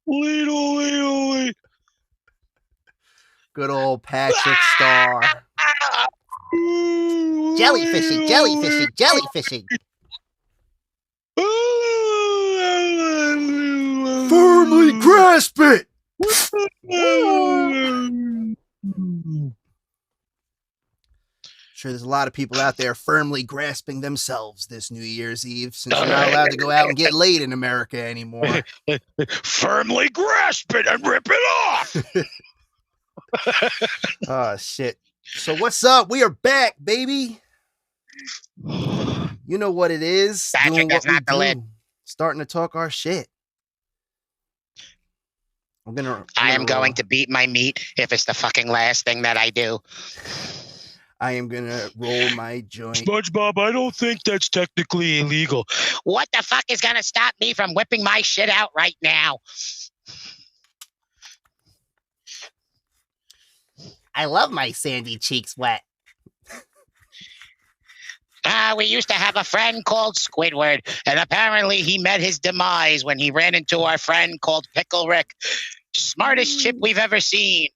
Wait. Good old Patrick Star. Jellyfishing. Firmly grasp it. Sure, there's a lot of people out there firmly grasping themselves this New Year's Eve, since you're not allowed to go out and get laid in America anymore. Firmly grasp it and rip it off. Oh, shit. So what's up? We are back, baby. You know what it is. Patrick, doing what that's not we the lid. do. Starting to talk our shit. I am going to beat my meat if it's the fucking last thing that I do. I am going to roll my joint. SpongeBob, I don't think that's technically illegal. What the fuck is going to stop me from whipping my shit out right now? I love my sandy cheeks wet. We used to have a friend called Squidward, and apparently he met his demise when he ran into our friend called Pickle Rick. Smartest chip we've ever seen.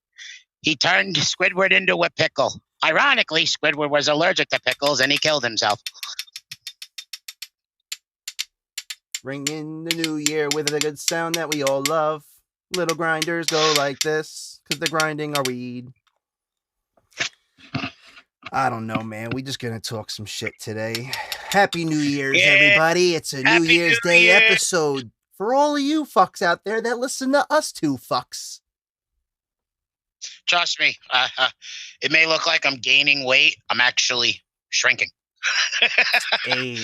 He turned Squidward into a pickle. Ironically, Squidward was allergic to pickles, and he killed himself. Ring in the new year with a good sound that we all love. Little grinders go like this, because they're grinding our weed. I don't know, man. We just gonna talk some shit today. Happy New Year's, everybody. It's a New Year's Day episode for all of you fucks out there that listen to us two fucks. Trust me, it may look like I'm gaining weight. I'm actually shrinking. Hey.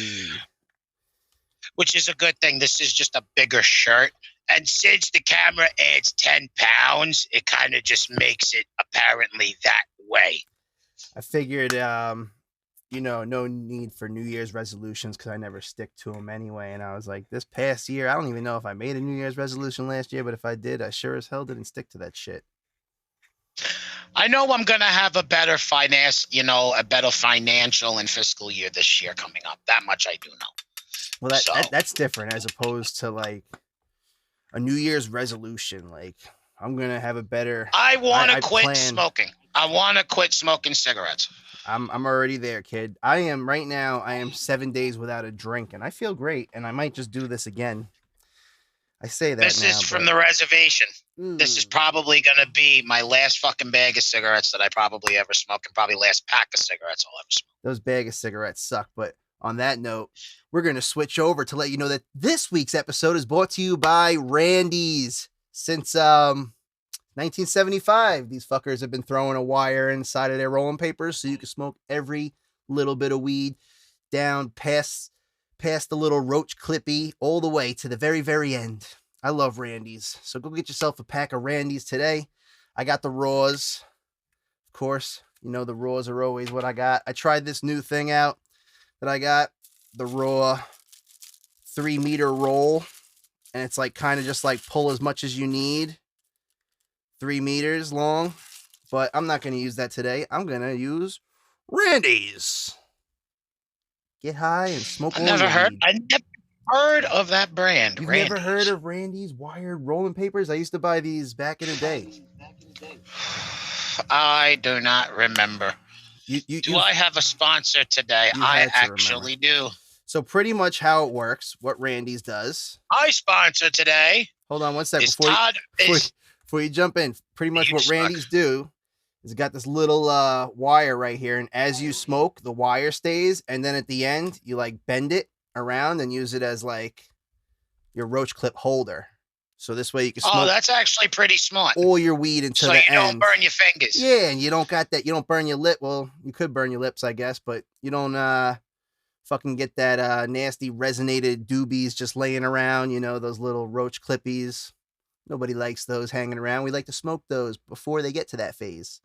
Which is a good thing. This is just a bigger shirt. And since the camera adds 10 pounds, it kind of just makes it apparently that way. I figured, no need for New Year's resolutions because I never stick to them anyway. And I was like, this past year, I don't even know if I made a New Year's resolution last year, but if I did, I sure as hell didn't stick to that shit. I know I'm going to have a better financial and fiscal year this year coming up. That much I do know. Well, that's different as opposed to like a New Year's resolution. Like, I'm going to have a better... I want to quit smoking. I want to quit smoking cigarettes. I'm already there, kid. I am 7 days without a drink, and I feel great, and I might just do this again. I say that This is from the reservation. This is probably going to be my last fucking bag of cigarettes that I probably ever smoke, and probably last pack of cigarettes I'll ever smoke. Those bag of cigarettes suck, but on that note, we're going to switch over to let you know that this week's episode is brought to you by Randy's. Since 1975, these fuckers have been throwing a wire inside of their rolling papers so you can smoke every little bit of weed down past the little roach clippy all the way to the very, very end. I love Randy's. So go get yourself a pack of Randy's today. I got the raws. Of course, the raws are always what I got. I tried this new thing out that I got, the raw 3-meter roll. And it's like kind of just like pull as much as you need. 3 meters long. But I'm not going to use that today. I'm going to use Randy's. Get high and smoke all your weed. I never heard of that brand. You've never heard of Randy's wired rolling papers? I used to buy these back in the day. I do not remember. Do I have a sponsor today? I actually do. So pretty much how it works, what Randy's does. I sponsor today. Hold on one second. Before you jump in, pretty much what Randy's do is got this little wire right here. And as you smoke, the wire stays. And then at the end, you like bend it around and use it as like your roach clip holder. So this way you can smoke. Oh, that's actually pretty smart. All your weed until the end. So you don't burn your fingers. Yeah, and you don't got that. You don't burn your lip. Well, you could burn your lips, I guess, but you don't fucking get that nasty resonated doobies just laying around. Those little roach clippies. Nobody likes those hanging around. We like to smoke those before they get to that phase.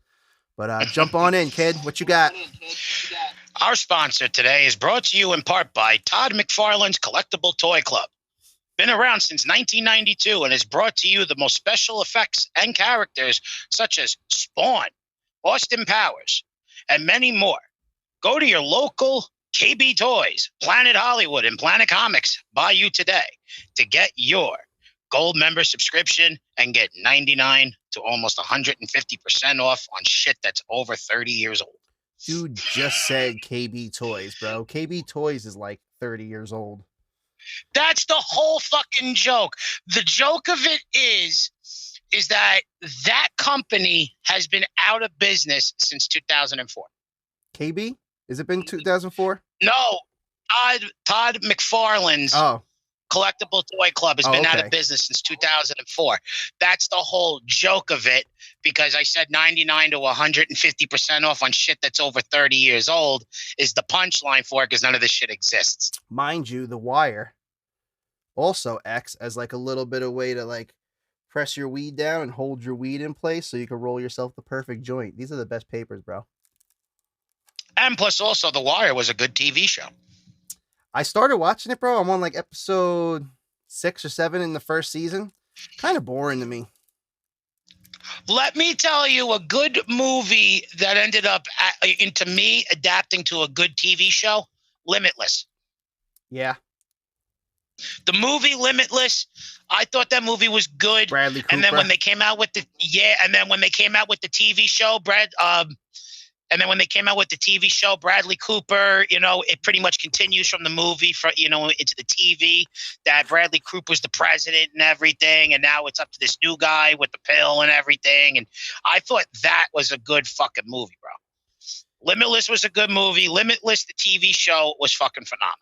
But jump on in, kid. What you got? Our sponsor today is brought to you in part by Todd McFarlane's Collectible Toy Club. Been around since 1992 and has brought to you the most special effects and characters such as Spawn, Austin Powers, and many more. Go to your local KB Toys, Planet Hollywood, and Planet Comics by you today to get your gold member subscription and get 99 to almost 150% off on shit that's over 30 years old. Dude just said KB Toys, bro. KB Toys is like 30 years old. That's the whole fucking joke. The joke of it is that company has been out of business since 2004. KB? Has it been 2004? No, Todd McFarlane's Collectible Toy Club has been out of business since 2004. That's the whole joke of it, because I said 99 to 150% off on shit that's over 30 years old is the punchline for it, because none of this shit exists. Mind you, The Wire also acts as like a little bit of way to like press your weed down and hold your weed in place so you can roll yourself the perfect joint. These are the best papers, bro. And plus also The Wire was a good TV show. I started watching it, bro. I'm on like episode 6 or 7 in the first season. Kind of boring to me. Let me tell you a good movie that ended up into me adapting to a good TV show, Limitless. Yeah. The movie Limitless, I thought that movie was good. Bradley Cooper. And then when they came out with the TV show, Bradley Cooper, you know, it pretty much continues from the movie into the TV, that Bradley Cooper's the president and everything, and now it's up to this new guy with the pill and everything. And I thought that was a good fucking movie, bro. Limitless was a good movie. Limitless, the TV show, was fucking phenomenal.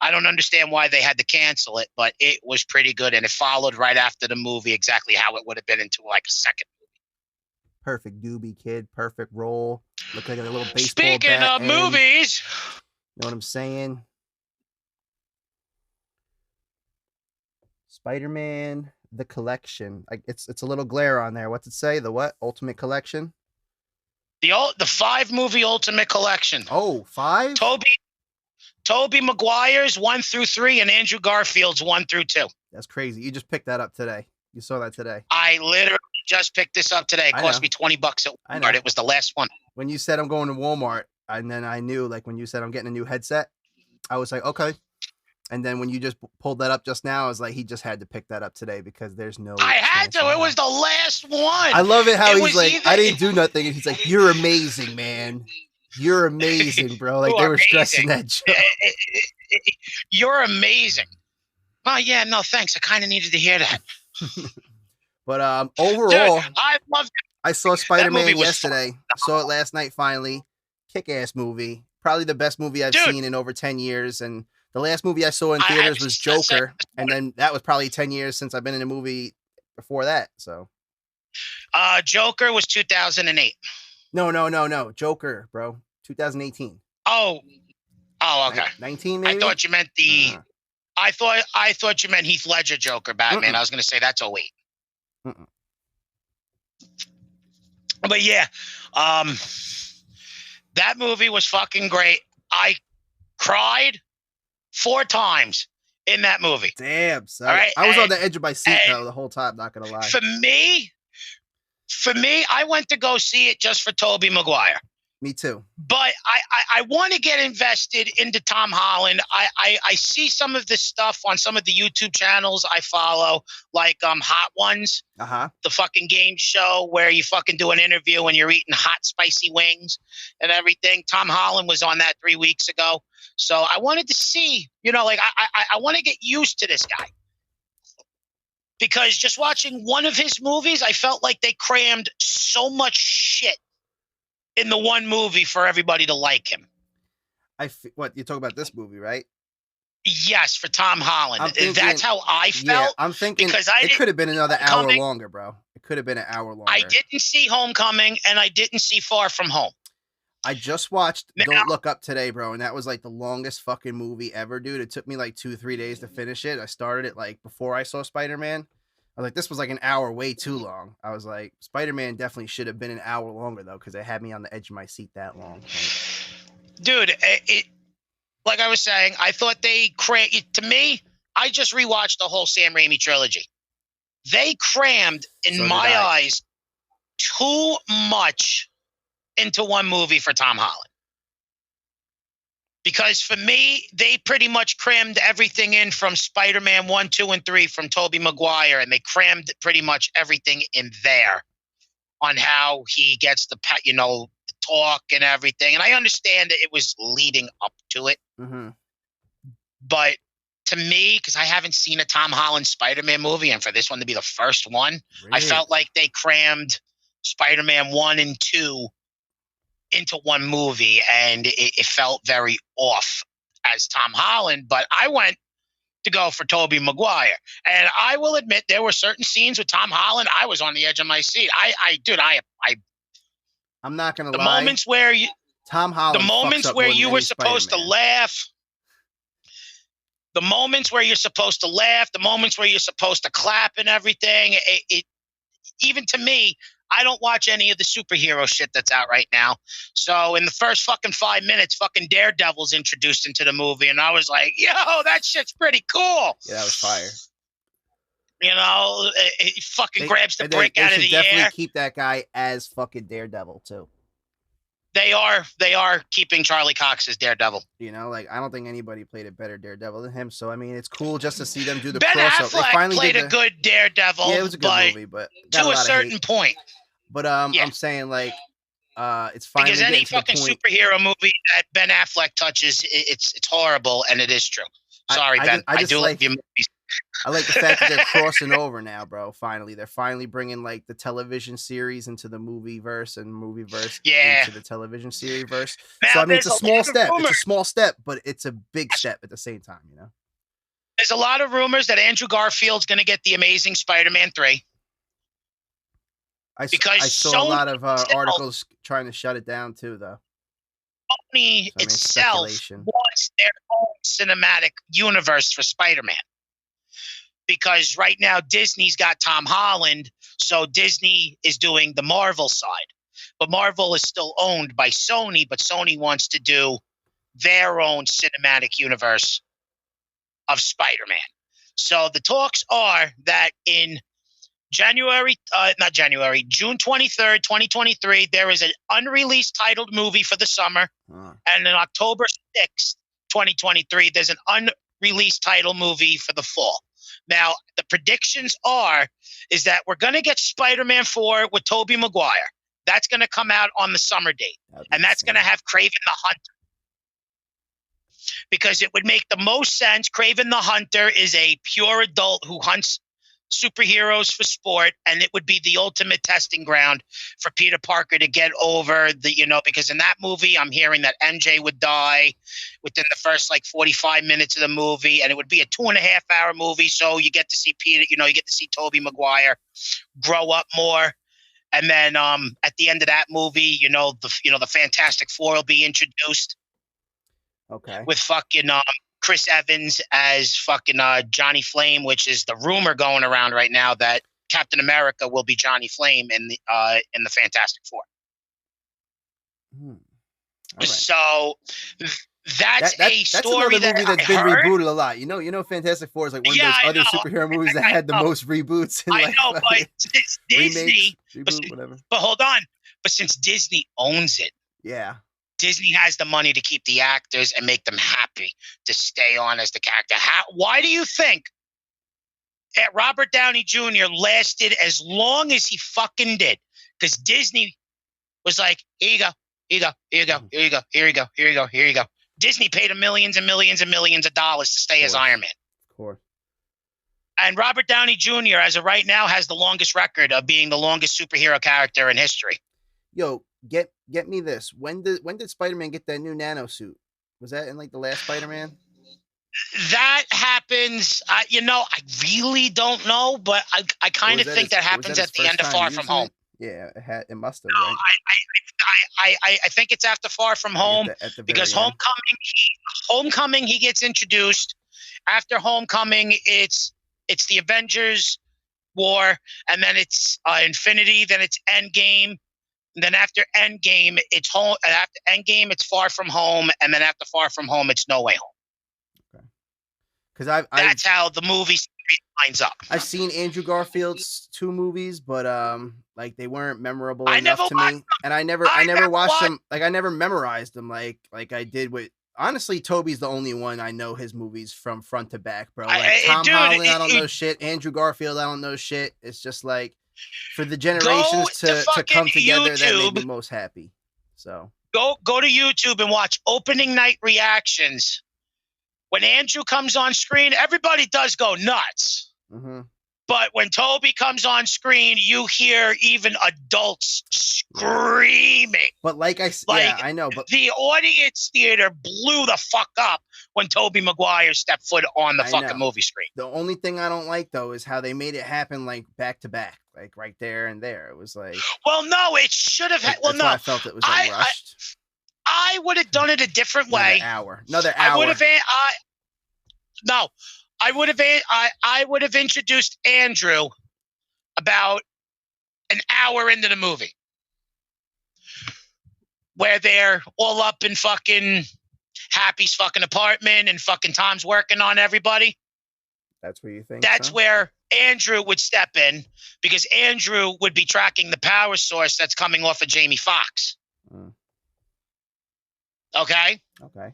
I don't understand why they had to cancel it, but it was pretty good, and it followed right after the movie exactly how it would have been into like a second movie. Perfect doobie, kid. Perfect role. Look like a little baseball Speaking bat of movies, you know what I'm saying? Spider-Man, The Collection. It's a little glare on there. What's it say? The what? Ultimate Collection? The 5-movie Ultimate Collection. Oh, 5? Tobey Maguire's 1 through 3 and Andrew Garfield's 1 through 2. That's crazy. You just picked that up today. You saw that today. I literally just picked this up today. It cost me $20 at Walmart. It was the last one. When you said I'm going to Walmart, and then I knew, like when you said I'm getting a new headset, I was like, okay. And then when you just pulled that up just now, I was like, he just had to pick that up today because there's no. I had to. It was the last one. I love it how he's like, I didn't do nothing. And he's like, you're amazing, man. You're amazing, bro. Like they were stressing that joke. You're amazing. Oh, yeah, no, thanks. I kind of needed to hear that. But overall, dude, I loved it. I saw Spider-Man yesterday. Saw it last night finally. Kick-ass movie. Probably the best movie I've seen in over 10 years. And the last movie I saw in theaters was Joker. And then that was probably 10 years since I've been in a movie before that. So Joker was 2008. No. Joker, bro. 2018. Oh, okay. 19 maybe? I thought you meant I thought you meant Heath Ledger Joker Batman. I was going to say that's 08. But yeah, that movie was fucking great. I cried 4 times in that movie. Damn, son. Right? I was on the edge of my seat though the whole time, not gonna lie. For me, I went to go see it just for Tobey Maguire. Me too. But I want to get invested into Tom Holland. I see some of this stuff on some of the YouTube channels I follow, like Hot Ones, the fucking game show where you fucking do an interview and you're eating hot, spicy wings and everything. Tom Holland was on that 3 weeks ago. So I wanted to see, you know, like I want to get used to this guy. Because just watching one of his movies, I felt like they crammed so much shit in the one movie for everybody to like him. What, you talk about this movie, right? Yes, for Tom Holland. That's how I felt. Yeah, I'm thinking because it could have been another hour longer, bro. It could have been an hour longer. I didn't see Homecoming and I didn't see Far From Home. I just watched Don't Look Up today, bro, and that was like the longest fucking movie ever, dude. It took me like 2-3 days to finish it. I started it like before I saw Spider-Man. I was like, this was like an hour way too long. I was like, Spider-Man definitely should have been an hour longer, though, because it had me on the edge of my seat that long. Dude, like I was saying, I thought to me, I just rewatched the whole Sam Raimi trilogy. They crammed, in my eyes, too much into one movie for Tom Holland. Because for me, they pretty much crammed everything in from Spider-Man 1, 2, and 3 from Tobey Maguire, and they crammed pretty much everything in there on how he gets the talk and everything. And I understand that it was leading up to it. Mm-hmm. But to me, because I haven't seen a Tom Holland Spider-Man movie, and for this one to be the first one, Really? I felt like they crammed Spider-Man 1 and 2 into one movie, and it felt very off as Tom Holland. But I went to go for Tobey Maguire, and I will admit there were certain scenes with Tom Holland I was on the edge of my seat. I'm not gonna the lie. moments where Tom Holland, the moments where you were supposed to laugh, the moments where you're supposed to laugh, the moments where you're supposed to clap and everything. It even to me, I don't watch any of the superhero shit that's out right now. So in the first fucking 5 minutes, fucking Daredevil's introduced into the movie, and I was like, yo, that shit's pretty cool. Yeah, that was fire. You know, he fucking grabs the brick out of the definitely air. Keep that guy as fucking Daredevil too. They are keeping Charlie Cox as Daredevil. You know, like I don't think anybody played a better Daredevil than him. So I mean, it's cool just to see them do the Ben crossover. They Affleck finally played a good Daredevil. Yeah, it was a good movie, but to a certain point. But I'm saying like, it's finally because any fucking superhero movie that Ben Affleck touches, it's horrible, and it is true. Sorry, Ben. I do like your movies. I like the fact that they're crossing over now, bro. Finally, they're finally bringing like the television series into the movie verse and movie verse into the television series verse. Now, so I mean, it's a small step. It's a small step, but it's a big step at the same time. You know, there's a lot of rumors that Andrew Garfield's going to get the Amazing Spider-Man 3. I saw a lot of articles trying to shut it down too, though. Sony itself wants their own cinematic universe for Spider-Man. Because right now Disney's got Tom Holland, so Disney is doing the Marvel side. But Marvel is still owned by Sony, but Sony wants to do their own cinematic universe of Spider-Man. So the talks are that in June 23rd, 2023, there is an unreleased titled movie for the summer. And on October 6th, 2023, there's an unreleased title movie for the fall. Now, the predictions is that we're going to get Spider-Man 4 with Tobey Maguire. That's going to come out on the summer date. And that's going to have Kraven the Hunter. Because it would make the most sense. Kraven the Hunter is a pure adult who hunts superheroes for sport, and it would be the ultimate testing ground for Peter Parker to get over because in that movie I'm hearing that MJ would die within the first 45 minutes of the movie, and it would be a 2.5-hour movie, so you get to see Peter, you get to see Tobey Maguire grow up more. And then at the end of that movie, the Fantastic Four will be introduced. Okay. With fucking Chris Evans as fucking Johnny Flame, which is the rumor going around right now that Captain America will be Johnny Flame in the Fantastic Four. Right. So that's a story another movie that's been rebooted a lot. You know, Fantastic Four is like one of those other superhero movies that had the most reboots. I know, but since Disney, whatever. But hold on, but since Disney owns it, Disney has the money to keep the actors and make them happy to stay on as the character. Why do you think Robert Downey Jr. lasted as long as he fucking did? Because Disney was like, here you go, here you go, here you go, here you go, here you go, here you go, here you go. Disney paid him millions and millions and millions of dollars to stay as Iron Man. Of course. And Robert Downey Jr., as of right now, has the longest record of being the longest superhero character in history. Yo, get me this. When did Spider-Man get that new nano suit? Was that in the last Spider-Man? That happens. I really don't know, but I kind of think that happens at the end of Far From Home. Yeah, it must have. Right? I think it's after Far From Home because Homecoming he gets introduced. After Homecoming, it's the Avengers War, and then it's Infinity, then it's Endgame. And then after Endgame, it's home. After Endgame, it's Far From Home, and then after Far From Home, it's No Way Home. Okay, because that's how the movie lines up. I've seen Andrew Garfield's 2 movies, but they weren't memorable enough to me, and I never watched them. I never memorized them like I did with honestly, Toby's the only one I know his movies from front to back, bro. Like I- Tom dude, Holland, I don't know shit. Andrew Garfield, I don't know shit. It's just like for the generations to to fucking come together, that made me YouTube. most happy. So Go to YouTube and watch opening night reactions. When Andrew comes on screen, everybody does go nuts. mhm. But when Toby comes on screen, you hear even adults screaming. But like I Like, I know, but the audience theater blew the fuck up when Tobey Maguire stepped foot on the I fucking know. movie screen. The only thing I don't like though is how they made it happen like back to back, like right there and there. It was like, Well, no, it should have. like Well, that's why no, I felt it was like rushed. I would have done it a different way. Another hour. I would have. No, I would have. I would have introduced Andrew about an hour into the movie, where they're all up in fucking Happy's fucking apartment and fucking Tom's working on everybody. That's where you think. That's where Andrew would step in, because Andrew would be tracking the power source that's coming off of Jamie Foxx. Okay. Okay.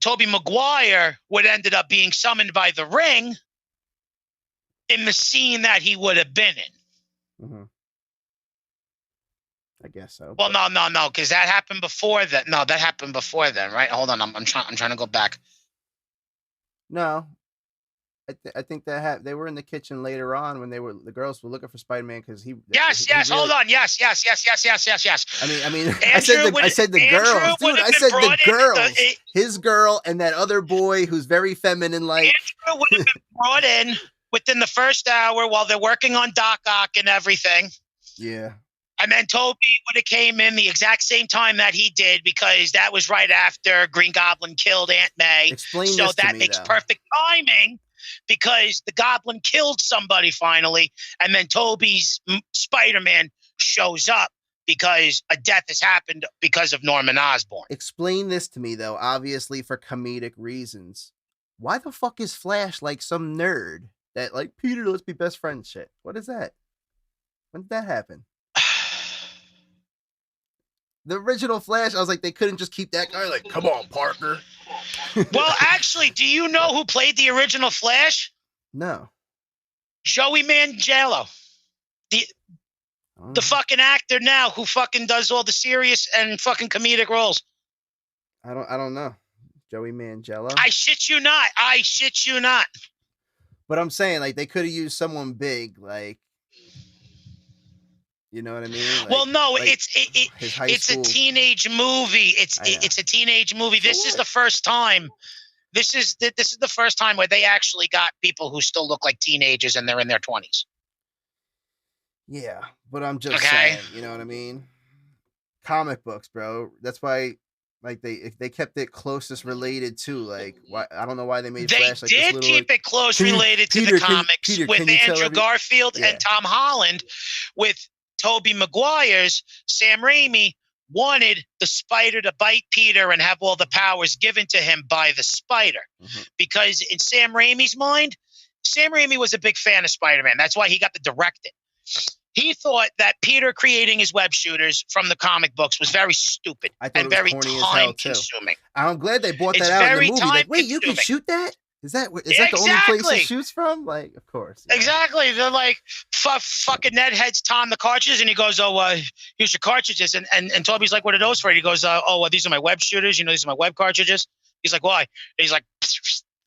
Tobey Maguire would ended up being summoned by the Ring in the scene that he would have been in. Mm-hmm. I guess so. Well, no, because that happened before that. No, that happened before then, right? Hold on, I'm trying to go back. No, I think that they were in the kitchen later on when the girls were looking for Spider-Man because he. Yes. Really, hold on. Yes. I mean, Andrew I said the girls, dude. I said the girls. His girl and that other boy who's very feminine, like. Andrew would have been brought in within the first hour while they're working on Doc Ock and everything. Yeah. And then Toby would have came in the exact same time that he did, because that was right after Green Goblin killed Aunt May. Explain so this to that me, makes though. perfect timing, because the Goblin killed somebody finally, and then Toby's Spider-Man shows up because a death has happened because of Norman Osborn. Explain this to me, though, obviously for comedic reasons. Why the fuck is Flash like some nerd that, like, Peter, let's be best friends shit? What is that? When did that happen? The original Flash, I was like, they couldn't just keep that guy like, come on, Parker. Well, actually, do you know who played the original Flash? No. Joey Manganiello. The fucking actor now who fucking does all the serious and fucking comedic roles. I don't know. Joey Manganiello. I shit you not. But I'm saying, like, they could have used someone big, like, you know what I mean? Like, well, no, like it's a teenage movie. It's a teenage movie. This is the first time. This is the first time where they actually got people who still look like teenagers and they're in their 20s. Yeah, but I'm just saying, you know what I mean? Comic books, bro. That's why, like, they kept it closest related to, like, why I don't know why they made Flash like this little. They did keep it close related to the comics with Andrew Garfield and Tom Holland. With Tobey Maguire's, Sam Raimi wanted the spider to bite Peter and have all the powers given to him by the spider. Mm-hmm. Because in Sam Raimi's mind, Sam Raimi was a big fan of Spider-Man. That's why he got to direct it. He thought that Peter creating his web shooters from the comic books was very stupid and very time-consuming. I'm glad they brought that out in the movie. Like, wait, you can shoot that? Is that the only place he shoots from? Like, of course. Yeah. Exactly. They're like, fucking Ned heads Tom the cartridges, and he goes, here's your cartridges. And Toby's like, what are those for? And he goes, these are my web shooters. You know, these are my web cartridges. He's like, why? And he's like,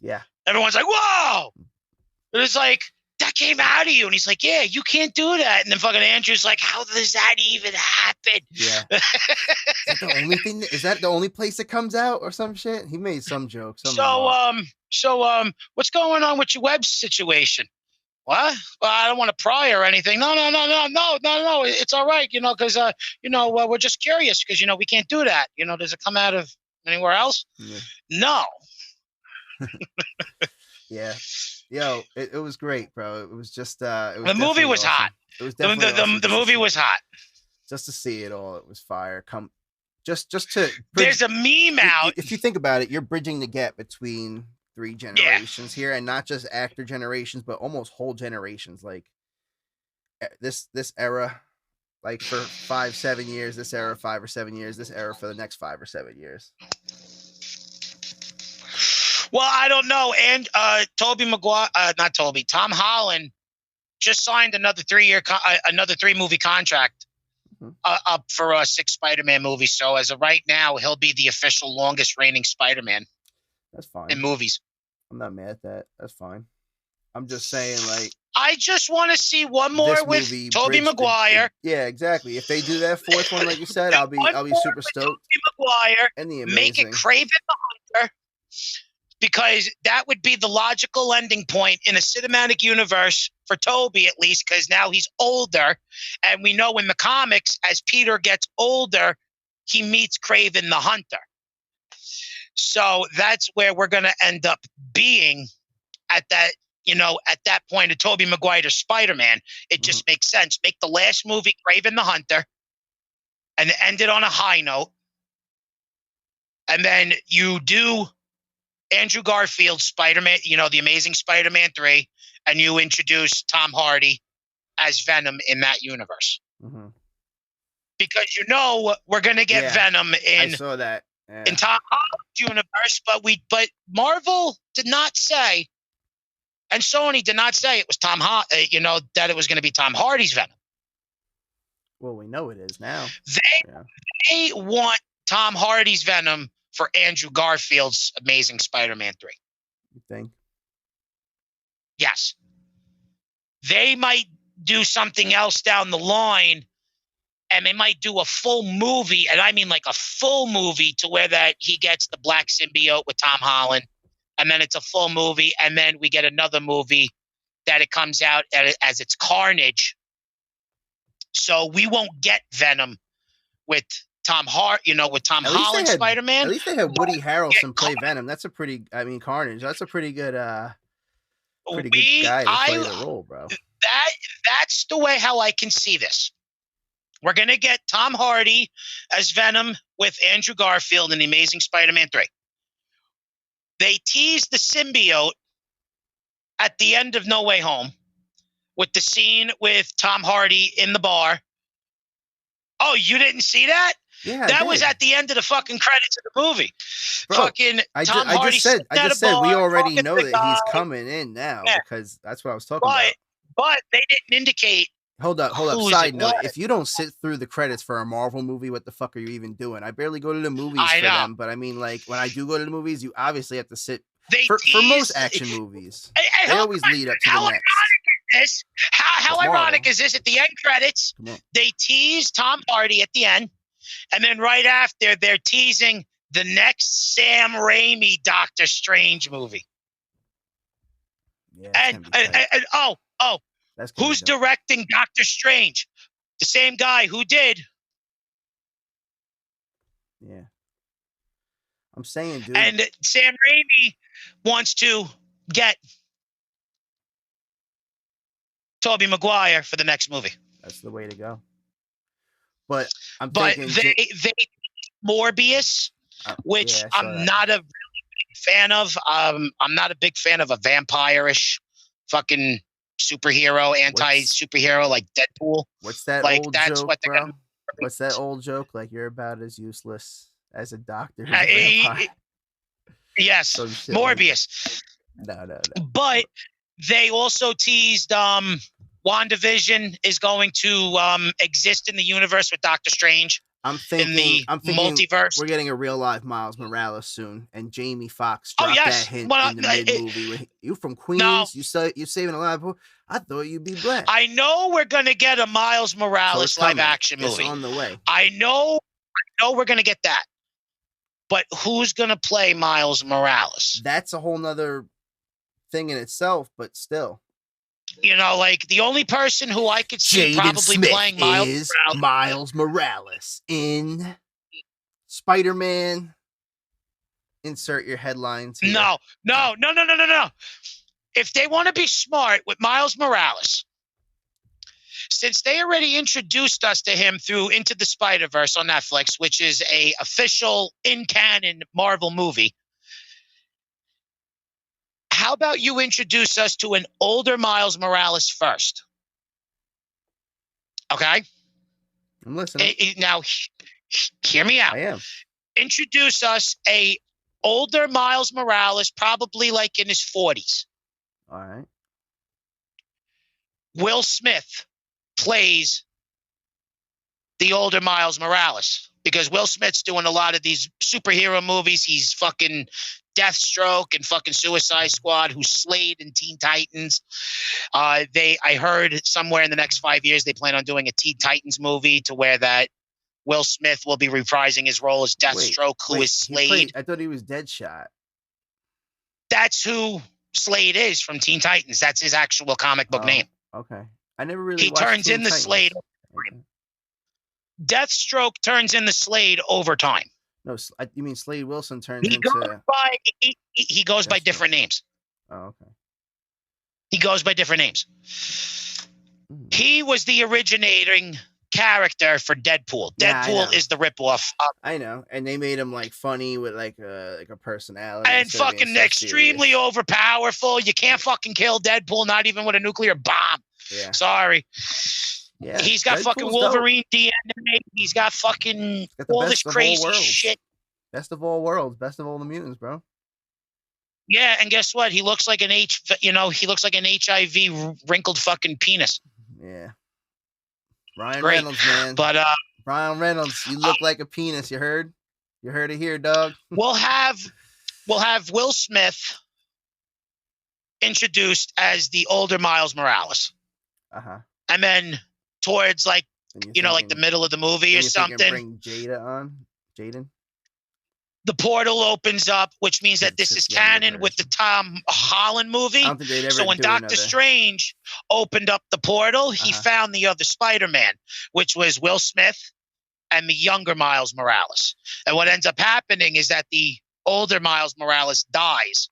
yeah. Everyone's like, whoa. And it's like, that came out of you. And he's like, yeah, you can't do that. And then fucking Andrew's like, how does that even happen? Yeah. Is that the only thing? Is that the only place it comes out or some shit? He made some jokes. So, what's going on with your web situation? What? Well, I don't want to pry or anything. No. It's all right, because, we're just curious because, we can't do that. Does it come out of anywhere else? Yeah. No. Yeah. Yo, it was great, bro. It was just the movie was awesome. hot. It was definitely the movie was hot. Just to see it all, it was fire. Just to there's a meme out. If you think about it, you're bridging the gap between 3 generations here, and not just actor generations, but almost whole generations. Like this era Like for 5-7 years, this era, 5 or 7 years, this era for the next 5 or 7 years. Well, I don't know. And Tom Holland just signed another 3-year, another 3-movie contract up for 6 Spider-Man movies. So as of right now, he'll be the official longest reigning Spider-Man. That's fine. In movies. I'm not mad at that. That's fine. I'm just saying, like, I just want to see one more with Tobey Maguire. Yeah, exactly. If they do that 4th one, like you said, I'll be super stoked. Tobey Maguire and the Amazing. Make it Kraven the Hunter, because that would be the logical ending point in a cinematic universe for Tobey, at least, because now he's older, and we know in the comics, as Peter gets older, he meets Kraven the Hunter. So that's where we're going to end up being at that. At that point of Tobey Maguire Spider-Man, it just makes sense. Make the last movie Kraven the Hunter and end it on a high note. And then you do Andrew Garfield's Spider-Man, the Amazing Spider-Man 3, and you introduce Tom Hardy as Venom in that universe. Mm-hmm. Because we're going to get Venom I saw that. Yeah. In Tom Holland's universe, but Marvel did not say, and Sony did not say it was that it was going to be Tom Hardy's Venom. Well, we know it is now. They want Tom Hardy's Venom for Andrew Garfield's Amazing Spider-Man 3. You think? Yes. They might do something else down the line, and they might do a full movie, and I mean like a full movie, to where that he gets the black symbiote with Tom Holland, and then it's a full movie, and then we get another movie that it comes out as it's Carnage. So we won't get Venom with Tom Holland Spider-Man. At least they had Woody Harrelson play Venom. That's Carnage. That's a pretty good guy to play the role, bro. That's the way how I can see this. We're going to get Tom Hardy as Venom with Andrew Garfield in The Amazing Spider-Man 3. They teased the symbiote at the end of No Way Home with the scene with Tom Hardy in the bar. Oh, you didn't see that? Yeah, that was at the end of the fucking credits of the movie. Bro, I just said we already know that he's coming in now, because that's what I was talking about. But they didn't indicate. Hold up. Side note: if you don't sit through the credits for a Marvel movie, what the fuck are you even doing? I barely go to the movies for them, but I mean, like, when I do go to the movies, you obviously have to sit. For most action movies, they always lead up to the next. How ironic is this? At the end credits, they tease Tom Hardy at the end, and then right after, they're teasing the next Sam Raimi Doctor Strange movie. Yeah, who's directing Doctor Strange? The same guy who did. Yeah. I'm saying, dude. And Sam Raimi wants to get Tobey Maguire for the next movie. That's the way to go. But they Morbius, which I'm not a really big fan of. I'm not a big fan of a vampire-ish fucking superhero, anti-superhero like Deadpool. What's that old joke, bro? What's that old joke? Like, you're about as useless as a doctor. Yes, Morbius. No. But they also teased WandaVision is going to exist in the universe with Doctor Strange. I'm thinking multiverse. We're getting a real live Miles Morales soon, and Jamie Foxx dropped that hint in the mid-movie. You from Queens? No. You saving a lot of people? I thought you'd be black. I know we're gonna get a Miles Morales live action movie. It's on the way. I know we're gonna get that. But who's gonna play Miles Morales? That's a whole nother thing in itself, but still. Like, the only person who I could see probably playing Miles Morales in Spider-Man. Insert your headlines here. No. If they want to be smart with Miles Morales, since they already introduced us to him through Into the Spider-Verse on Netflix, which is a official in-canon Marvel movie, how about you introduce us to an older Miles Morales first? Okay? I'm listening. Now, hear me out. I am. Introduce us a older Miles Morales, probably like in his 40s. All right. Will Smith plays the older Miles Morales because Will Smith's doing a lot of these superhero movies. He's fucking Deathstroke and fucking Suicide Squad, who's Slade in Teen Titans. I heard somewhere in the next 5 years they plan on doing a Teen Titans movie to where that Will Smith will be reprising his role as Deathstroke, who is Slade. I thought he was Deadshot. That's who Slade is from Teen Titans. That's his actual comic book name. Okay. I never really He watched turns Teen in the Titans. Slade. Okay. Deathstroke turns in the Slade over time. No, you mean Slade Wilson turns He into... goes by different names. Oh, okay. He goes by different names. Mm. He was the originating character for Deadpool. Deadpool is the ripoff. I know, and they made him like funny with like a personality and fucking extremely overpowerful. You can't fucking kill Deadpool, not even with a nuclear bomb. Yeah. Sorry. Yeah. He's got fucking Wolverine DNA. He's got fucking all this crazy shit. Best of all worlds. Best of all the mutants, bro. Yeah, and guess what? He looks like an HIV wrinkled fucking penis. Yeah. Ryan Reynolds, man. But Ryan Reynolds, you look like a penis. You heard? You heard it here, dog. We'll have Will Smith introduced as the older Miles Morales. Uh-huh. And then towards like like the middle of the movie or something. Bring Jaden. The portal opens up, which means that this is canon with the Tom Holland movie. I don't think they'd ever so when Doctor Strange opened up the portal, he found the other Spider-Man, which was Will Smith and the younger Miles Morales. And what ends up happening is that the older Miles Morales dies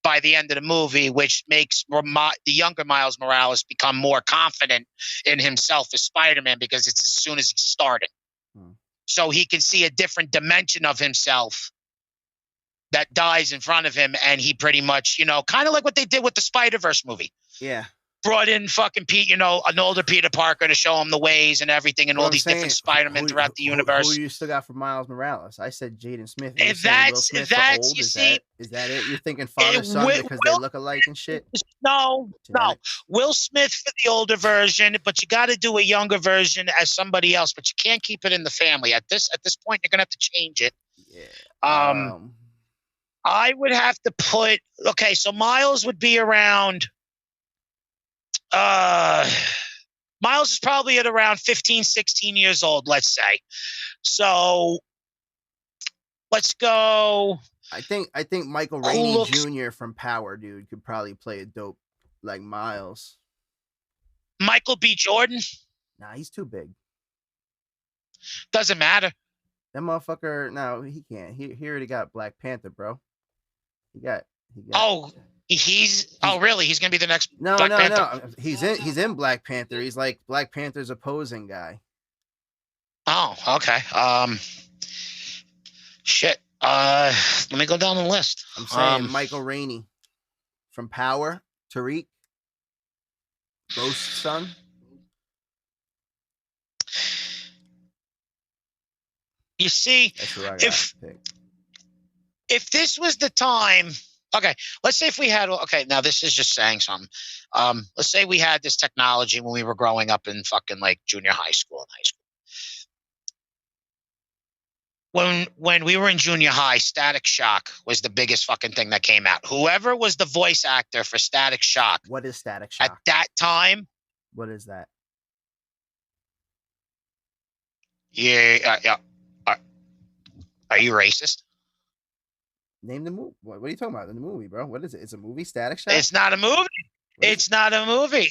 by the end of the movie, which makes the younger Miles Morales become more confident in himself as Spider-Man because it's as soon as he started. So he can see a different dimension of himself that dies in front of him. And he pretty much, kind of like what they did with the Spider-Verse movie. Yeah. Brought in fucking Pete, an older Peter Parker to show him the ways and everything and all these different Spider-Men throughout the universe. Who you still got for Miles Morales? I said Jaden Smith. Is that it? You're thinking father-son because they look alike and shit? No. Will Smith for the older version, but you got to do a younger version as somebody else, but you can't keep it in the family. At this point, you're going to have to change it. Yeah. I would have to put, so Miles would be around... Miles is probably at around 15, 16 years old, let's say. So let's go. I think Michael Rainey Jr. from Power, dude, could probably play a dope like Miles. Michael B. Jordan? Nah, he's too big. Doesn't matter. That motherfucker, no, he can't. He already got Black Panther, bro. He got really? He's gonna be the next Black Panther? No. He's in Black Panther. He's like Black Panther's opposing guy. Oh, okay. Shit. Let me go down the list. I'm saying Michael Rainey from Power, Tariq, Ghost Son. You see, if this was the time. Okay, let's say if we had, now this is just saying something. Let's say we had this technology when we were growing up in fucking like junior high school and high school. When we were in junior high, Static Shock was the biggest fucking thing that came out. Whoever was the voice actor for Static Shock. What is Static Shock? At that time. What is that? Yeah. Are you racist? Name the movie. What are you talking about in the movie, bro? What is it? It's a movie, Static Shock? It's not a movie. It's not a movie.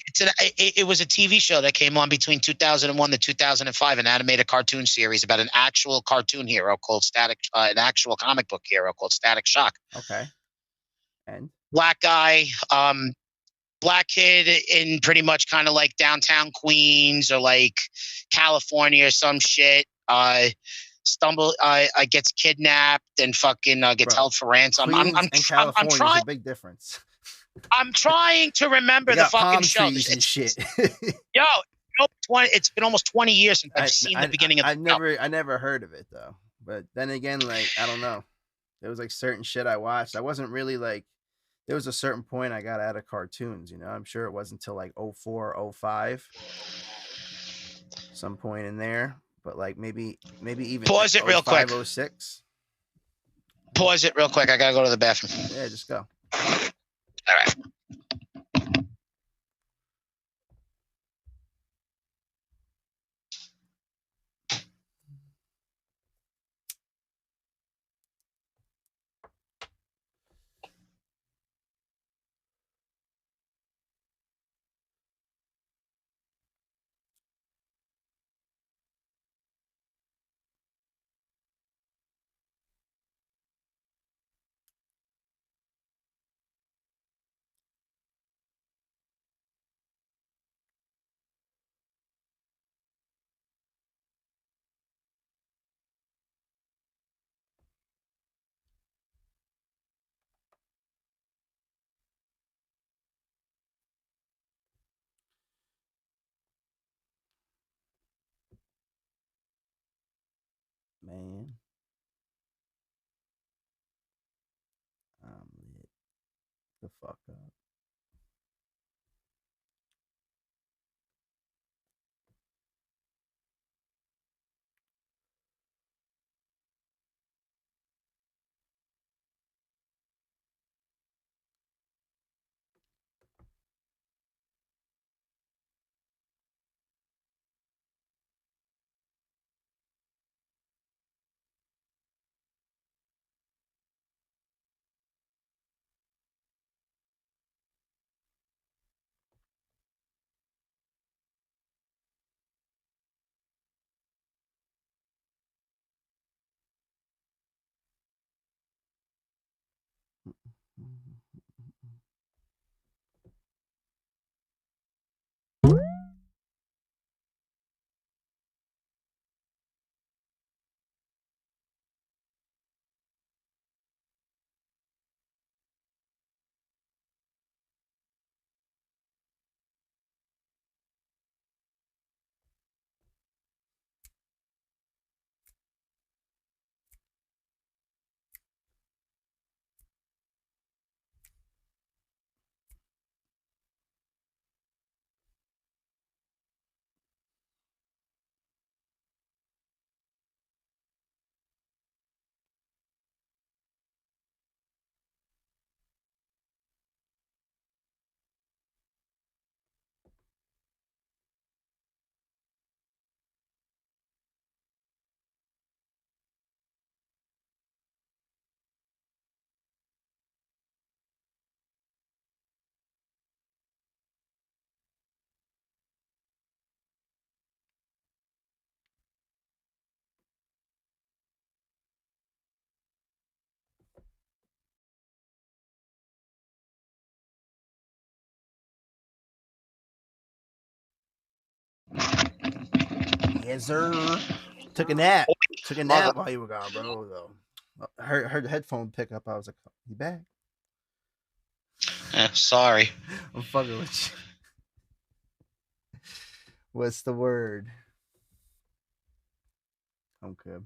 It was a TV show that came on between 2001 to 2005, an animated cartoon series about an actual cartoon hero called an actual comic book hero called Static Shock. Okay. And? Black guy, black kid in pretty much kind of like downtown Queens or like California or some shit. Gets kidnapped and fucking gets held for ransom. I'm trying. A big difference. I'm trying to remember the fucking show. And shit. Yo, it's been almost 20 years since I've seen the beginning of the show. I never heard of it though. But then again, like I don't know. There was like certain shit I watched. I wasn't really like. There was a certain point I got out of cartoons. You know, I'm sure it wasn't until like 04, 05, some point in there. But like maybe even Pause it real quick. 06. Pause it real quick. I gotta go to the bathroom. Yeah, just go. All right. Man. I'm lit the fuck up. Yes, sir. Took a nap. Took a nap while you were gone, bro. Though. Heard the headphone pick up. I was like, "You back?" Sorry. I'm fucking with you. What's the word? I'm good.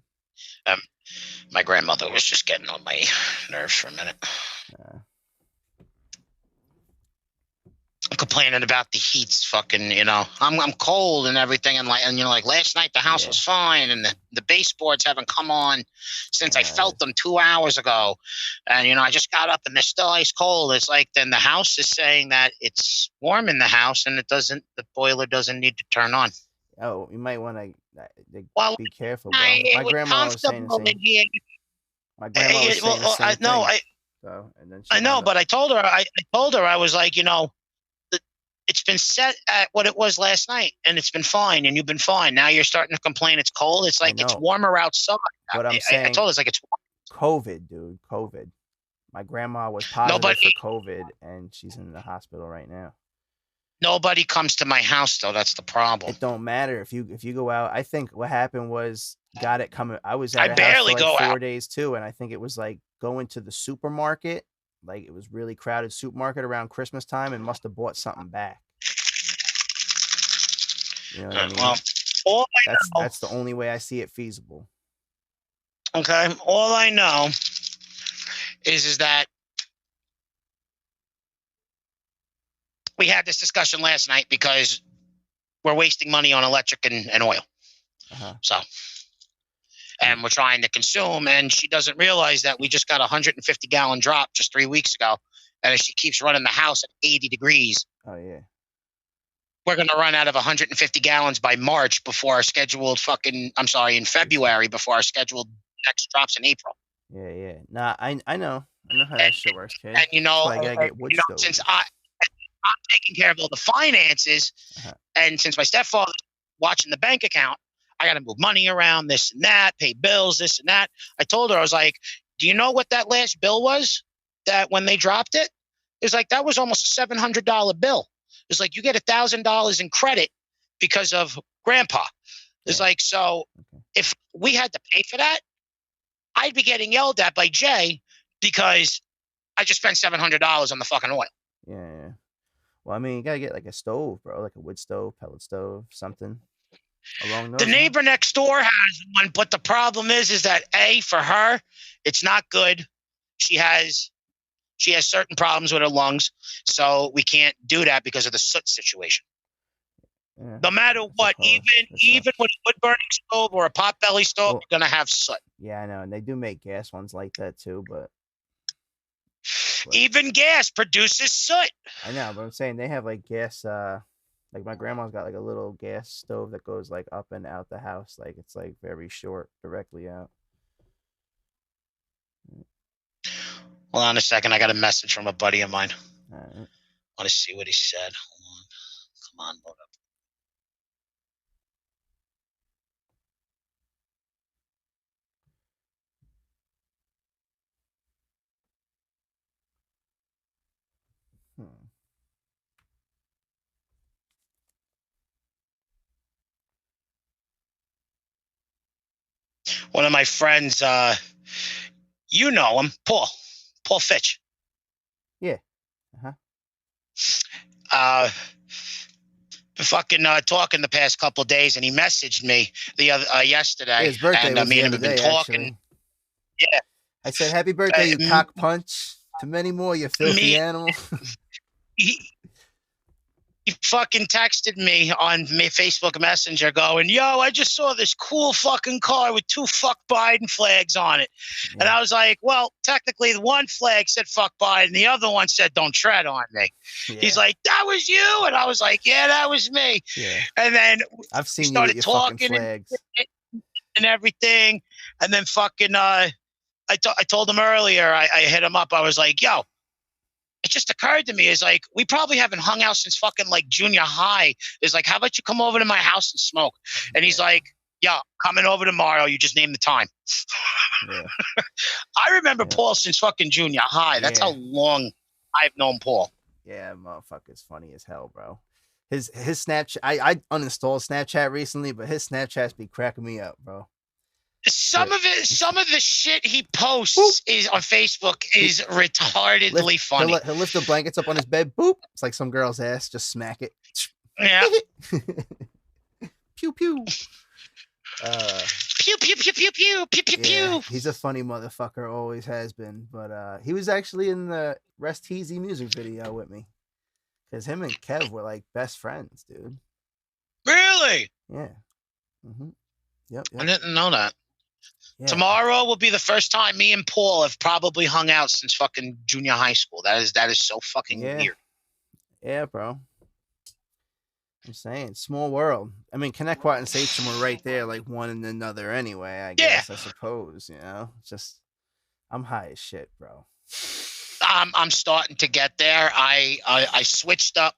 My grandmother was just getting on my nerves for a minute. I'm complaining about the heat's fucking, I'm cold and everything, and like last night the house was fine, and the baseboards haven't come on since I felt them 2 hours ago, and I just got up and they're still ice cold. It's like then the house is saying that it's warm in the house and the boiler doesn't need to turn on. Oh, you might want to be careful, bro. My grandma was saying the same. My grandma was saying the same thing. I know, but I told her, I was like, it's been set at what it was last night, and it's been fine, and you've been fine. Now you're starting to complain it's cold. It's like it's warmer outside. What I'm saying, I told her it's like it's warm. COVID, dude. COVID. My grandma was positive for COVID, and she's in the hospital right now. Nobody comes to my house though. That's the problem. It don't matter if you go out. I think what happened was got it coming. I was at I barely house for like go 4 out. days too, and I think it was like going to the supermarket. Like it was really crowded supermarket around Christmas time, and must have bought something back. You know what I mean? Well, all I know, That's the only way I see it feasible. okay, all I know is that we had this discussion last night because we're wasting money on electric and oil. So, and we're trying to consume, and she doesn't realize that we just got a 150-gallon drop just 3 weeks ago, and if she keeps running the house at 80 degrees, we're going to run out of 150 gallons by March before our scheduled in February before our scheduled next drops in April. Yeah. Nah, I know how that shit works, kid. And you know, I gotta get wood stove. Since I'm taking care of all the finances, and since my stepfather's watching the bank account, I got to move money around, this and that, pay bills, this and that. I told her, I was like, do you know what that last bill was? That when they dropped it, it was like, that was almost a $700 bill. It's like, you get $1,000 in credit because of grandpa. It's like, so if we had to pay for that, I'd be getting yelled at by Jay because I just spent $700 on the fucking oil. Yeah. Well, I mean, you gotta get like a stove, bro, like a wood stove, pellet stove, something along those The neighbor next door has one, but the problem is that for her, it's not good. She has certain problems with her lungs, so we can't do that because of the soot situation. Yeah, no matter what, even with a wood burning stove or a potbelly stove, you're gonna have soot. Yeah, I know, and they do make gas ones like that too, but even gas produces soot. I know, but I'm saying they have like gas. Like my grandma's got like a little gas stove that goes like up and out the house. Like it's like very short, directly out. Hold on a second. I got a message from a buddy of mine. All right. I want to see what he said. Hold on. Come on, load up. One of my friends, you know him, Paul Fitch. Yeah. Been fucking talking the past couple of days, and he messaged me the other yesterday. His birthday and was me the and other him have day, been talking. actually. Yeah. I said, "Happy birthday, you cock punch! To many more, you filthy animal." He fucking texted me on Facebook Messenger going, yo, I just saw this cool fucking car with 2 fuck Biden flags on it. Yeah. And I was like, well, technically the one flag said fuck Biden. The other one said don't tread on me. Yeah. He's like, that was you? And I was like, yeah, that was me. Yeah. And then I've seen started you with your talking fucking flags. and everything. And then fucking, I told him earlier, I hit him up. I was like, yo, it just occurred to me is like, we probably haven't hung out since fucking like junior high. Is like, how about you come over to my house and smoke? And he's like, yeah, coming over tomorrow. You just name the time. Yeah. I remember Paul since fucking junior high. That's how long I've known Paul. Yeah, motherfucker's funny as hell, bro. His Snapchat, I uninstalled Snapchat recently, but his Snapchats be cracking me up, bro. Some of the shit he posts is on Facebook is retardedly funny. He'll lift the blankets up on his bed. Boop! It's like some girl's ass. Just smack it. Yeah. Pew pew. Pew pew pew pew pew pew pew pew. He's a funny motherfucker. Always has been. But he was actually in the Rest Easy music video with me, because him and Kev were like best friends, dude. Really? Yeah. Mm-hmm. Yep. I didn't know that. Yeah. Tomorrow will be the first time me and Paul have probably hung out since fucking junior high school. That is so fucking weird. Yeah, bro. I'm saying, small world. I mean, Connecticut and Sachem were right there, like one and another anyway, I guess, I suppose, you know? Just, I'm high as shit, bro. I'm starting to get there. I switched up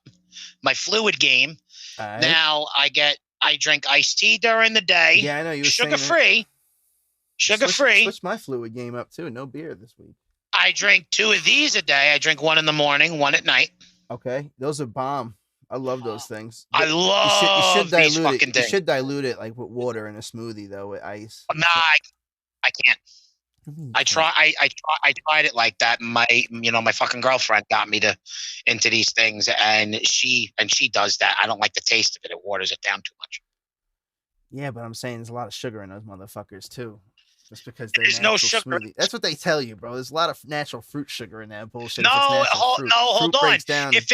my fluid game. Right. Now I drink iced tea during the day. Yeah, I know. You were sugar-free. Sugar-free. Switch my fluid game up, too. No beer this week. I drink 2 of these a day. I drink 1 in the morning, 1 at night. Okay. Those are bomb. I love those things. I love these fucking things. You should dilute it like with water in a smoothie, though, with ice. Nah, I can't. I tried it like that. My fucking girlfriend got me into these things, and she does that. I don't like the taste of it. It waters it down too much. Yeah, but I'm saying there's a lot of sugar in those motherfuckers too. Just because they're There's no sugar. smoothie. That's what they tell you, bro. There's a lot of natural fruit sugar in that bullshit. No, hold on. Down, if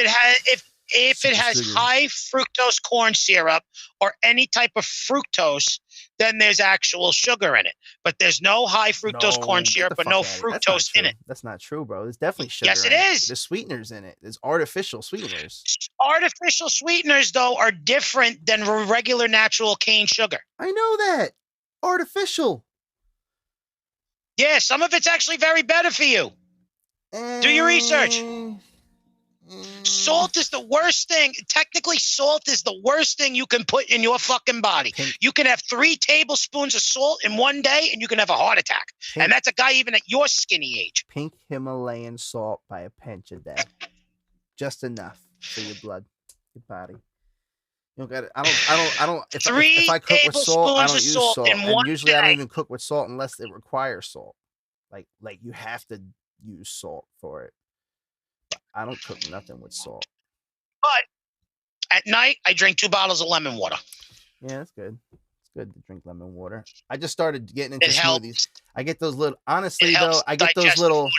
it has high fructose corn syrup or any type of fructose, then there's actual sugar in it. But there's no high fructose corn syrup, but no fructose in it. That's not true, bro. There's definitely sugar. Yes, it is. There's sweeteners in it. There's artificial sweeteners. Artificial sweeteners, though, are different than regular natural cane sugar. I know that. Artificial. Yeah, some of it's actually very better for you. Do your research. Salt is the worst thing. Technically, salt is the worst thing you can put in your fucking body. You can have 3 tablespoons of salt in one day, and you can have a heart attack. And that's a guy even at your skinny age. Pink Himalayan salt by a pinch a day. Just enough for your blood, your body. You don't got it. I don't. If I cook with salt, I don't use salt. And usually, I don't even cook with salt unless it requires salt. Like you have to use salt for it. I don't cook nothing with salt. But at night, I drink 2 bottles of lemon water. Yeah, that's good. It's good to drink lemon water. I just started getting into smoothies. I get those little. Honestly, though, I get those little.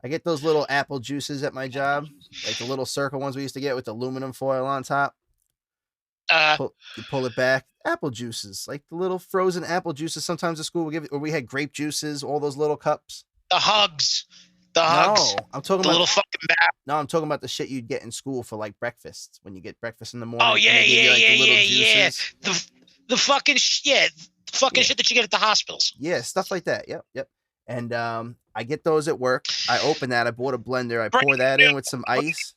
I get those little apple juices at my job, like the little circle ones we used to get with aluminum foil on top. You pull it back. Apple juices, like the little frozen apple juices. Sometimes at school we give it, or we had grape juices, all those little cups. The hugs. No, I'm talking about little fucking bag. No, I'm talking about the shit you'd get in school for like breakfast when you get breakfast in the morning. Oh yeah. The fucking shit that you get at the hospitals. Yeah, stuff like that. Yep. And I get those at work. I open that. I bought a blender. I pour that in with some ice.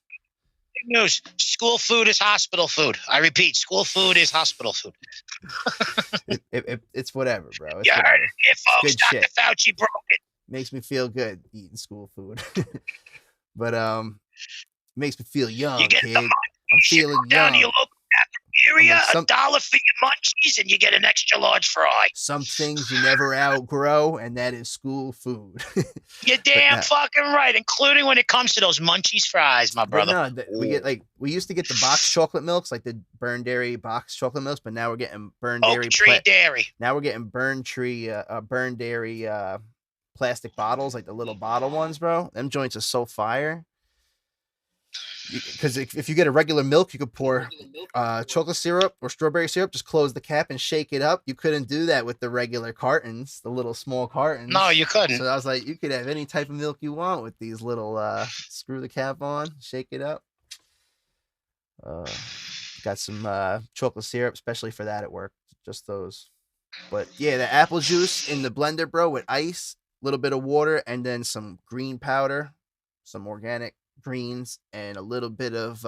News: school food is hospital food. I repeat, school food is hospital food. It's whatever, bro. You heard it, folks. Dr. Fauci broke it. Makes me feel good eating school food. But makes me feel young, kid. I'm feeling young. To your local cafeteria, $1 for your munchies, and you get an extra large fry. Some things you never outgrow, and that is school food. You're damn fucking right, including when it comes to those munchies fries, my brother. We used to get the box chocolate milks, like the Burn Dairy box chocolate milks, but now we're getting Burn Dairy Dairy. Now we're getting Burn Dairy plastic bottles, like the little bottle ones, bro. Them joints are so fire. Because if you get a regular milk, you could pour chocolate syrup or strawberry syrup, just close the cap and shake it up. You couldn't do that with the regular cartons, the little small cartons. No, you couldn't. So I was like, you could have any type of milk you want with these little screw the cap on, shake it up. Got some chocolate syrup, especially for that at work. Just those. But yeah, the apple juice in the blender, bro, with ice, a little bit of water, and then some green powder, some organic greens, and a little bit of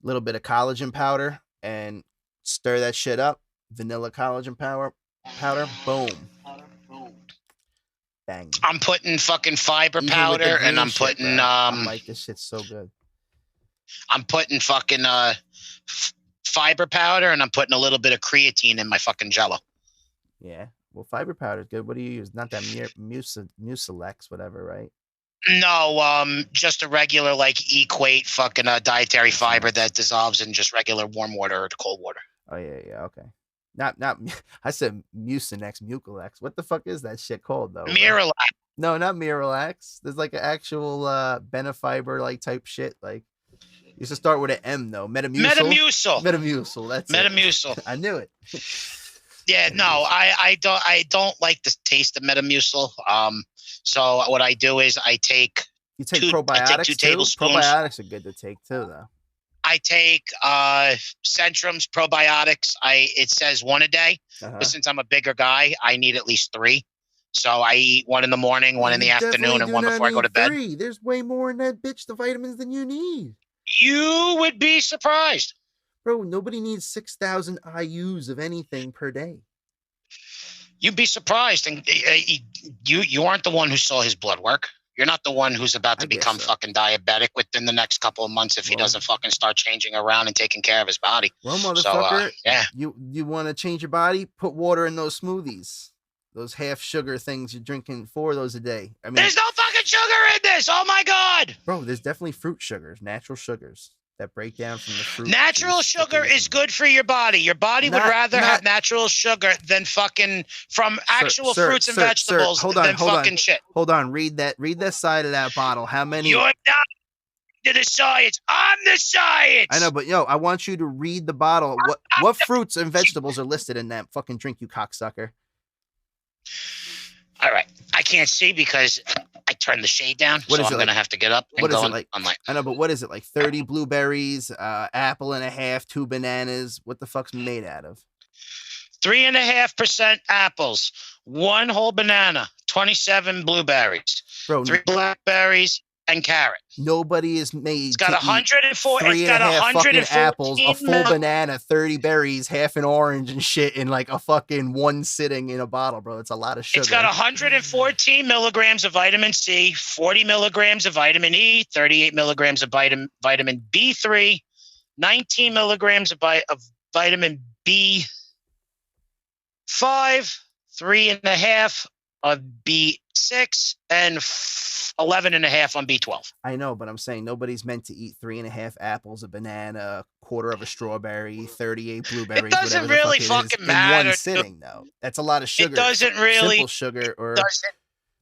collagen powder, and stir that shit up. Vanilla collagen powder. Boom. Bang. I'm putting fucking fiber powder, and I'm putting I'm like, this shit's so good. I'm putting fucking fiber powder, and I'm putting a little bit of creatine in my fucking Jello. Yeah. Well, fiber powder is good. What do you use? Not that Mucilex, whatever, right? No, just a regular Equate fucking dietary fiber that dissolves in just regular warm water or cold water. Oh yeah, okay. Not I said Mucilex. What the fuck is that shit called though? Miralax. No, not Miralax. There's like an actual Benefiber type shit. Like used to start with an M though. Metamucil. That's Metamucil. I knew it. Yeah, no, I don't like the taste of Metamucil. So what I do is I take probiotics. I take 2 tablespoons. Probiotics are good to take too, though. I take Centrum's probiotics. It says 1 a day, but since I'm a bigger guy, I need at least 3. So I eat 1 in the morning, 1 in the afternoon, and 1 before I go to bed. 3. There's way more in that bitch, the vitamins, than you need. You would be surprised. Bro, nobody needs 6,000 IUs of anything per day. You'd be surprised, and you aren't the one who saw his blood work. You're not the one who's about to become fucking diabetic within the next couple of months if he doesn't fucking start changing around and taking care of his body. Well, motherfucker, yeah. You want to change your body? Put water in those smoothies. those half sugar things you're drinking, 4 of those a day. I mean, There's no fucking sugar in this. Oh my God. bro, there's definitely fruit sugars, natural sugars that break down from the fruit. Natural juice that sugar goes is in. good for your body. Your body would Not- rather not- have natural sugar than fucking from actual Sir, fruits and sir, vegetables hold on, than hold on. fucking shit. Hold on, read that side of that bottle. How many? You're not to the science. I'm the science. I know, but I want you to read the bottle. What fruits and vegetables are listed in that fucking drink, you cocksucker? All right. I can't see because I turned the shade down, What so is I'm it going to have to get up and What is go it like? on my... I know, but what is it like? 30 blueberries, apple and a half, 2 bananas. What the fuck's made out of? 3.5% apples, 1 whole banana, 27 blueberries, Bro, 3 blackberries, and carrot. nobody is made. It's got to eat 104. three It's and a got half fucking 114 apples, a full banana, 30 berries, half an orange, and shit in like a fucking one sitting in a bottle, bro. It's a lot of sugar. It's got 114 milligrams of vitamin C, 40 milligrams of vitamin E, 38 milligrams of vitamin B3, 19 milligrams of vitamin B5, 3.5 of B6, and 11.5 on B12. I know, but I'm saying nobody's meant to eat 3.5 apples, a banana, a quarter of a strawberry, 38 blueberries. It doesn't whatever the really fuck it is, fucking in matter. one sitting, though. That's a lot of sugar. It doesn't really. Simple sugar, or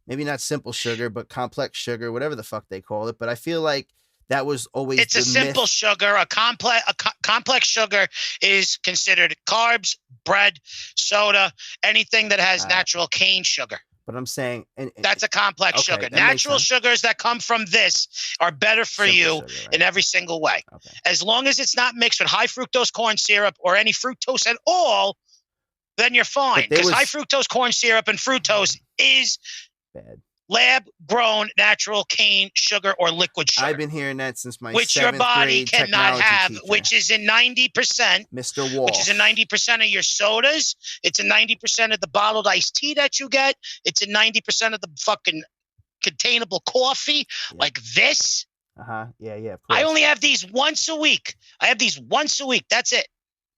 maybe not simple sugar, but complex sugar, whatever the fuck they call it. But I feel like that was always It's a simple sugar. A complex sugar is considered carbs, bread, soda, anything that has natural cane sugar. But I'm saying that's a complex sugar. Natural sugars that come from this are better for you in every single way. Okay. As long as it's not mixed with high fructose corn syrup or any fructose at all, then you're fine. Because high fructose corn syrup and fructose is bad. Lab-grown natural cane sugar or liquid sugar. I've been hearing that since my which your body cannot have, teacher. which is in 90%. Mr. Wall. Which is in 90% of your sodas. It's in 90% of the bottled iced tea that you get. It's in 90% of the fucking containable coffee like this. Yeah. Of course. I only have these once a week. That's it.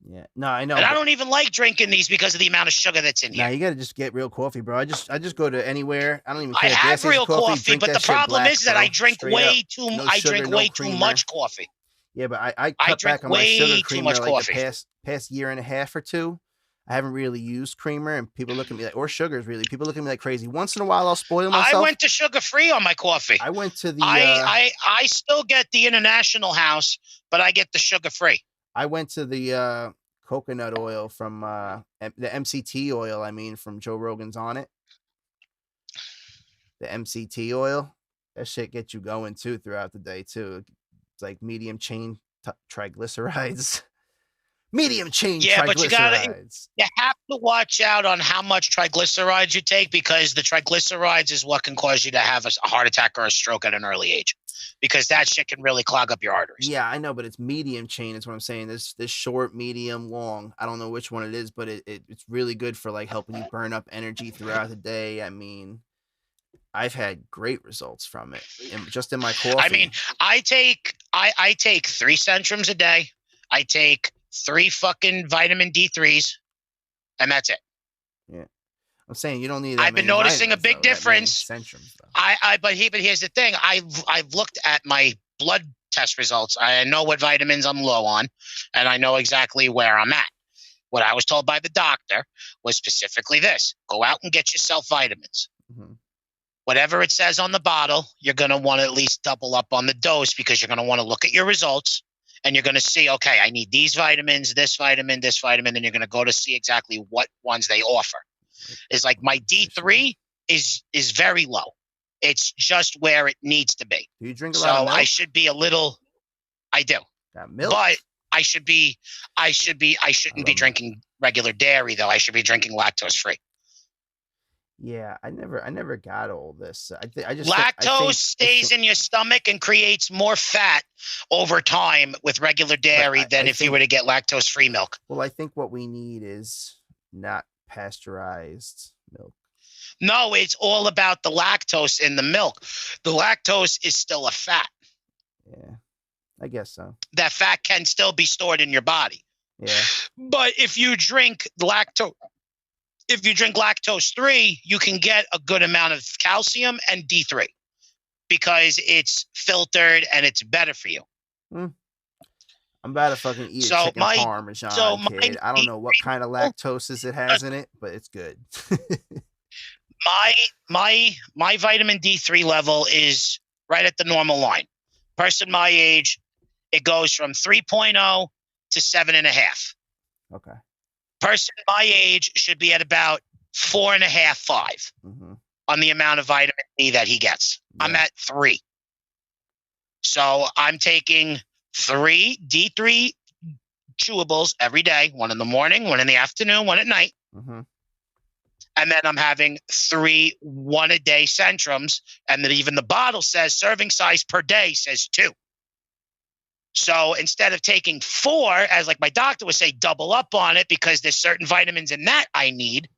Yeah, no, I know. And I don't even like drinking these because of the amount of sugar that's in here. Nah, you gotta just get real coffee, bro. I just go to anywhere. I don't even care. I have real coffee, but the problem is that I drink way too. I drink way too much coffee. Yeah, but I cut back on my sugar creamer like the past year and a half or two. I haven't really used creamer, and people look at me like, or sugars really. People look at me like crazy. Once in a while, I'll spoil myself. I went to sugar free on my coffee. I went to the. I still get the International House, but I get the sugar free. I went to the coconut oil from the MCT oil. I mean, from Joe Rogan's On It. The MCT oil, that shit gets you going too throughout the day too. It's like medium chain triglycerides. Medium chain triglycerides. But you have to watch out on how much triglycerides you take, because the triglycerides is what can cause you to have a heart attack or a stroke at an early age, because that shit can really clog up your arteries. Yeah, I know, but it's medium chain is what I'm saying. This short, medium, long. I don't know which one it is, but it's really good for like helping you burn up energy throughout the day. I mean, I've had great results from it, just in my coffee. I mean, I take 3 Centrums a day. I take 3 fucking vitamin D3s, and that's it. Yeah, I'm saying you don't need. That I've been noticing a big difference. Centrums, but here's the thing. I've looked at my blood test results. I know what vitamins I'm low on, and I know exactly where I'm at. What I was told by the doctor was specifically this: go out and get yourself vitamins. Mm-hmm. Whatever it says on the bottle, you're going to want to at least double up on the dose, because you're going to want to look at your results. And you're going to see, okay, I need these vitamins, this vitamin, and you're going to go to see exactly what ones they offer. It's like my D3 is very low. It's just where it needs to be. Do you drink a lot of milk? I should be a little. I do. That milk. But I shouldn't be drinking regular dairy though. I should be drinking lactose free. Yeah, I never got all this. I just lactose stays in your stomach and creates more fat over time with regular dairy than if you were to get lactose-free milk. Well, I think what we need is not pasteurized milk. No, it's all about the lactose in the milk. The lactose is still a fat. Yeah, I guess so. That fat can still be stored in your body. Yeah. But if you drink lactose if you drink lactose 3, you can get a good amount of calcium and D3 because it's filtered and it's better for you. I'm about to fucking eat a chicken parmesan, kid. I don't know what kind of lactoses it has in it, but it's good. my vitamin D3 level is right at the normal line. Person my age, it goes from 3.0 to 7.5. Okay. Person my age should be at about 4.5, 5 on the amount of vitamin D that he gets. Yeah. I'm at 3. So I'm taking 3 D3 chewables every day, 1 in the morning, 1 in the afternoon, 1 at night. And then I'm having 3 1-a-day Centrums. And then even the bottle says serving size per day says 2. So instead of taking 4, as like my doctor would say, double up on it because there's certain vitamins in that I need,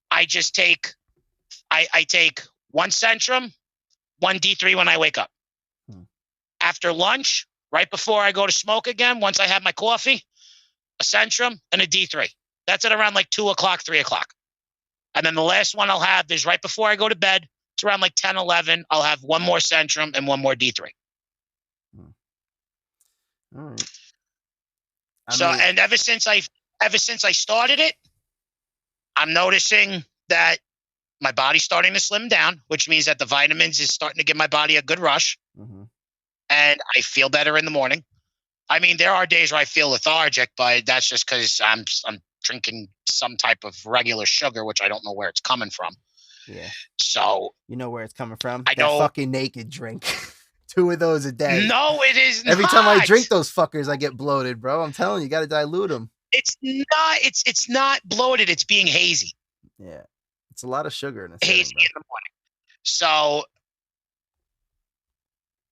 I just take, I take 1 Centrum, 1 D3 when I wake up. After lunch, right before I go to smoke again, once I have my coffee, a Centrum and a D3. That's at around like 2 o'clock, 3 o'clock. And then the last one I'll have is right before I go to bed. It's around like 10, 11. I'll have 1 more Centrum and 1 more D3. All right. And ever since I started it, I'm noticing that my body's starting to slim down, which means that the vitamins is starting to give my body a good rush. And I feel better in the morning. I mean, there are days where I feel lethargic, but that's just because I'm drinking some type of regular sugar, which I don't know where it's coming from. Yeah. So you know where it's coming from? I know. Fucking naked drink. 2 of those a day. No, it is not. Every time I drink those fuckers, I get bloated, bro. I'm telling you, you got to dilute them. It's not. It's not bloated. It's being hazy. Yeah, it's a lot of sugar in it. Hazy in the morning. So,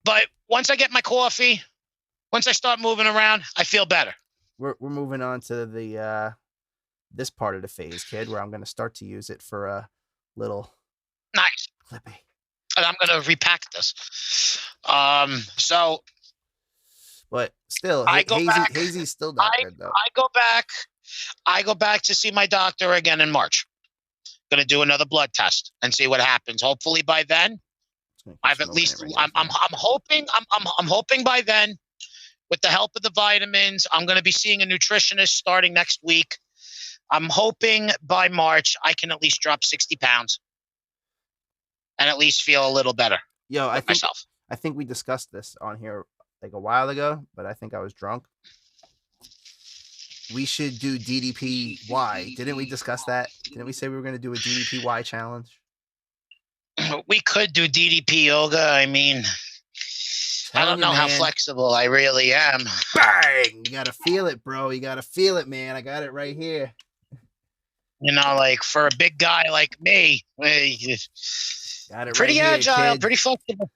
but once I get my coffee, once I start moving around, I feel better. We're moving on to the this part of the phase, kid, where I'm going to start to use it for a little nice clippy. And I'm going to repack this. So, but still, Hazy's still not good though. I go back to see my doctor again in March. Going to do another blood test and see what happens. Hopefully by then, I've at least. I'm hoping by then, with the help of the vitamins, I'm going to be seeing a nutritionist starting next week. I'm hoping by March I can at least drop 60 pounds and at least feel a little better. Yo, I I think we discussed this on here like a while ago, but I think I was drunk. We should do DDPY. Didn't we discuss that? Didn't we say we were going to do a DDPY challenge? We could do DDP yoga. I mean, I don't know how flexible I really am. Bang! You got to feel it, bro. You got to feel it, man. I got it right here. You know, like for a big guy like me, got it pretty right agile, here, pretty flexible.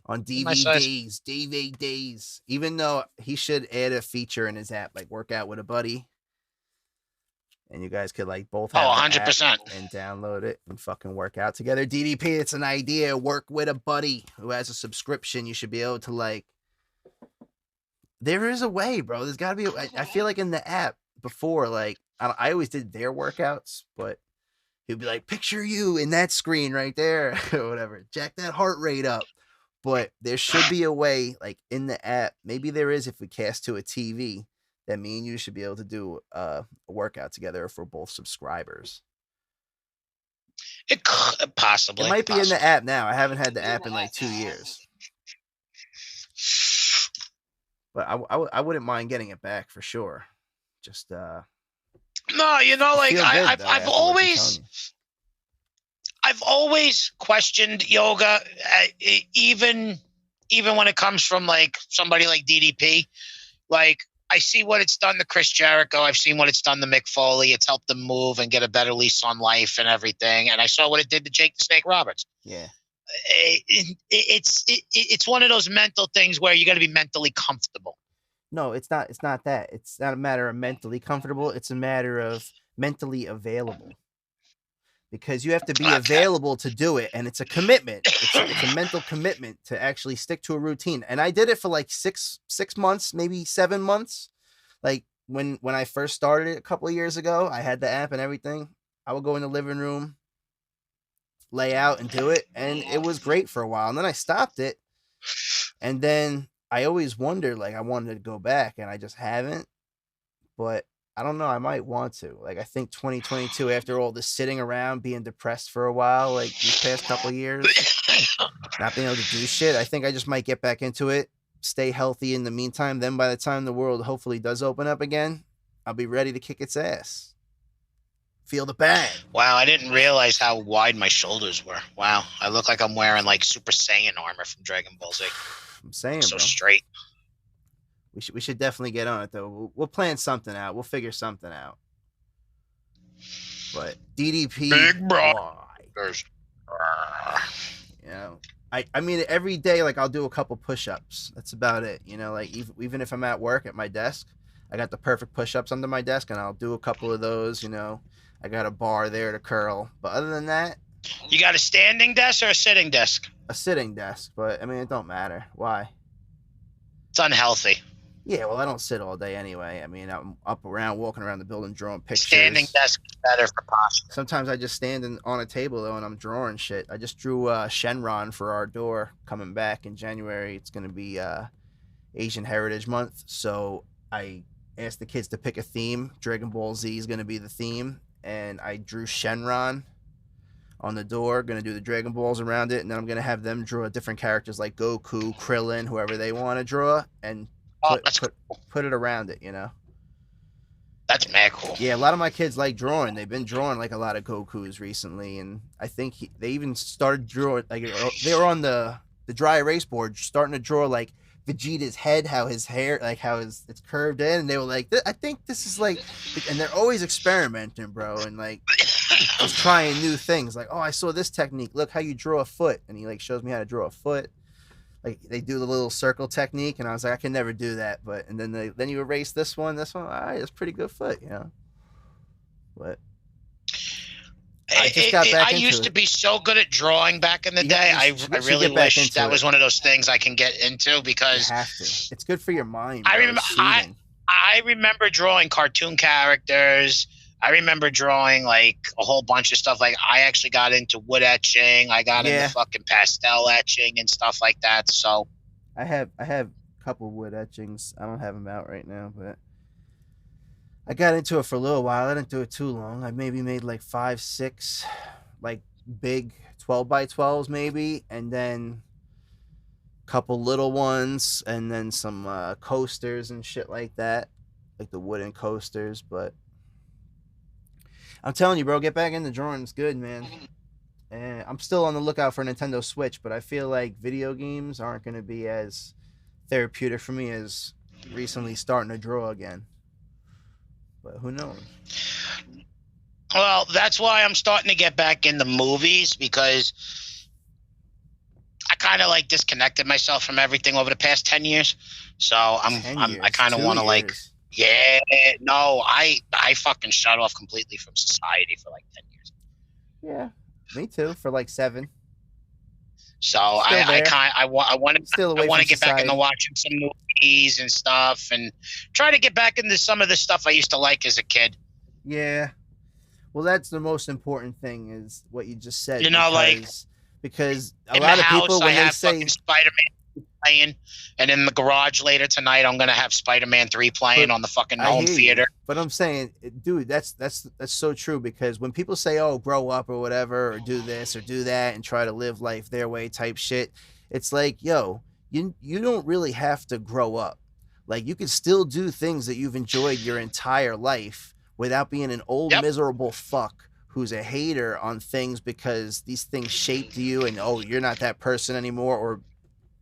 On DV days. Even though he should add a feature in his app, like Workout with a Buddy. And you guys could like both have 100% and download it and fucking work out together. DDP, it's an idea. Work with a buddy who has a subscription. You should be able to like. There is a way, bro. There's got to be. I feel like in the app before, like I always did their workouts, but he'd be like, picture you in that screen right there, or whatever. Jack that heart rate up. But there should be a way, like in the app. Maybe there is if we cast to a TV. That me and you should be able to do a workout together for both subscribers. It could possibly. It might be in the app now. I haven't had the app in like 2 years. But I wouldn't mind getting it back for sure. Just no, you know, like I've always questioned yoga, even when it comes from like somebody like DDP. Like I see what it's done to Chris Jericho. I've seen what it's done to Mick Foley. It's helped them move and get a better lease on life and everything. And I saw what it did to Jake the Snake Roberts. Yeah. It's one of those mental things where you got to be mentally comfortable. No, it's not that. It's not a matter of mentally comfortable. It's a matter of mentally available. Because you have to be available to do it, and it's a commitment. It's a mental commitment to actually stick to a routine. And I did it for like six months, maybe 7 months. Like when I first started it a couple of years ago, I had the app and everything. I would go in the living room, lay out and do it, and it was great for a while. And then I stopped it, and then I always wondered, like, I wanted to go back, and I just haven't. But I don't know, I might want to. Like, I think 2022, after all this sitting around being depressed for a while, like these past couple of years, not being able to do shit, I think I just might get back into it, stay healthy in the meantime. Then by the time the world hopefully does open up again, I'll be ready to kick its ass. Feel the bang. Wow, I didn't realize how wide my shoulders were. Wow, I look like I'm wearing like Super Saiyan armor from Dragon Ball Z. I'm saying, So bro. straight. We should definitely get on it though. We'll plan something out. We'll figure something out. But DDP, Big bro. why? You know, I mean, every day, like, I'll do a couple push-ups. That's about it. You know, like, even if I'm at work at my desk, I got the perfect push-ups under my desk, and I'll do a couple of those. You know, I got a bar there to curl. But other than that, You got a standing desk or a sitting desk? a sitting desk. But I mean, it don't matter. Why? It's unhealthy. Yeah, well, I don't sit all day anyway. I mean, I'm up around, walking around the building, drawing pictures. Standing desk is better for posture. Sometimes I just stand on a table, though, and I'm drawing shit. I just drew Shenron for our door coming back in January. It's going to be Asian Heritage Month. So I asked the kids to pick a theme. Dragon Ball Z is going to be the theme. And I drew Shenron on the door, going to do the Dragon Balls around it. And then I'm going to have them draw different characters like Goku, Krillin, whoever they want to draw, and put it around it, you know? That's mad cool. Yeah, a lot of my kids like drawing. They've been drawing like a lot of Gokus recently, and I think they even started drawing, like, they were on the dry erase board starting to draw like Vegeta's head, how his hair, like how it's curved in, and they were like, I think this is like, and they're always experimenting, bro, and like just trying new things. Like, oh, I saw this technique. Look how you draw a foot, and he like shows me how to draw a foot. Like, they do the little circle technique, and I was like, I can never do that. But and then you erase this one. All right, it's pretty good foot, you know. But I just got back I into used it. to be so good at drawing back in the day. I really get back wish into that it. was one of those things I can get into You because have to. It's good for your mind. I bro. remember- It's soothing. I remember drawing cartoon characters. I remember drawing like a whole bunch of stuff. Like, I actually got into wood etching. I got Yeah. into fucking pastel etching and stuff like that. So I have a couple wood etchings. I don't have them out right now, but I got into it for a little while. I didn't do it too long. I maybe made like 5, 6, like big 12x12s maybe, and then a couple little ones, and then some coasters and shit like that, like the wooden coasters. But I'm telling you, bro, get back into drawing. It's good, man. And I'm still on the lookout for a Nintendo Switch, but I feel like video games aren't going to be as therapeutic for me as recently starting to draw again. But who knows? well, that's why I'm starting to get back into movies, because I kind of like disconnected myself from everything over the past 10 years. So I kind of want to like, I fucking shut off completely from society for like 10 years. Yeah, me too, for like 7. So Still there. I want Still away to from get back into society. watching some movies and stuff, and try to get back into some of the stuff I used to like as a kid. Yeah. Well, that's the most important thing, is what you just said. You know, like, because a In lot the of house, people, I when they have say, fucking Spider-Man playing, and in the garage later tonight, I'm gonna have Spider-Man 3 playing But on the fucking I home hear you. theater. But I'm saying, dude, that's so true, because when people say, oh, grow up or whatever, or do this or do that and try to live life their way type shit, it's like, yo, you don't really have to grow up. Like, you can still do things that you've enjoyed your entire life without being an old miserable fuck who's a hater on things because these things shaped you, and oh, you're not that person anymore. Or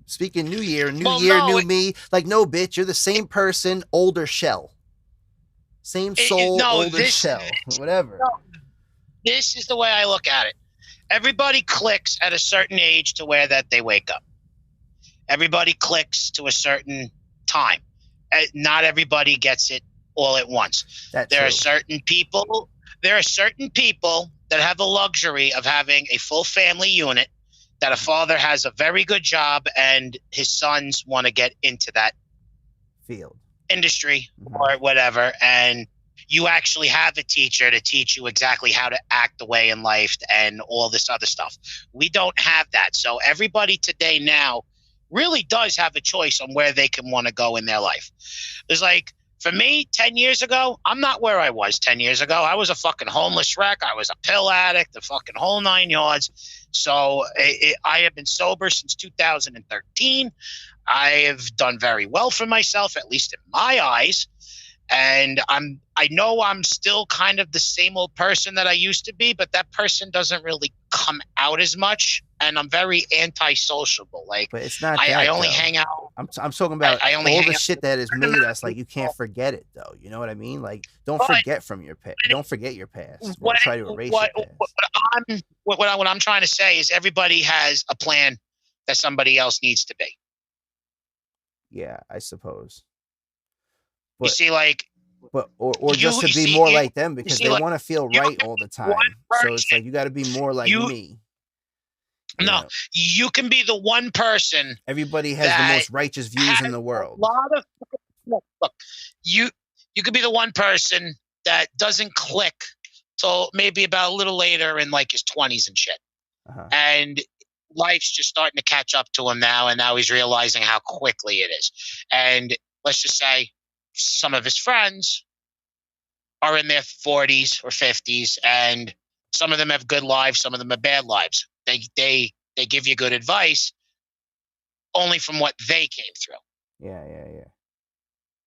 speaking new year, new me. Like, no, bitch, you're the same person, older shell. Same soul, older shell. Whatever. This is the way I look at it. Everybody clicks at a certain age to where that they wake up. Everybody clicks to a certain time. Not everybody gets it all at once. There are certain people that have the luxury of having a full family unit, that a father has a very good job and his sons want to get into that field. industry or whatever, and you actually have a teacher to teach you exactly how to act the way in life and all this other stuff. We don't have that. So everybody today now really does have a choice on where they can want to go in their life. There's like, for me, 10 years ago, I'm not where I was 10 years ago. I was a fucking homeless wreck. I was a pill addict, the fucking whole 9 yards. So I have been sober since 2013. I have done very well for myself, at least in my eyes. And I know I'm still kind of the same old person that I used to be, but that person doesn't really come out as much. And I'm very antisociable. Like, but it's not I that, only though. hang out. I'm talking about I only all hang the out shit that has made us. Like, you can't forget it, though. You know what I mean? Like, don't forget from your past. Don't forget your past. Or try to erase your past. What I'm trying to say is everybody has a plan that somebody else needs to be. Yeah, I suppose. But, you see, like, but or just to be more like them, because they want to feel right all the time. So it's like, you got to be more like me. No, you can be the one person. Everybody has the most righteous views in the world. A lot of look, you could be the one person that doesn't click till maybe about a little later in like his 20s and shit. And life's just starting to catch up to him now, and now he's realizing how quickly it is. And let's just say some of his friends are in their 40s or 50s, and some of them have good lives, some of them have bad lives. They give you good advice only from what they came through. Yeah.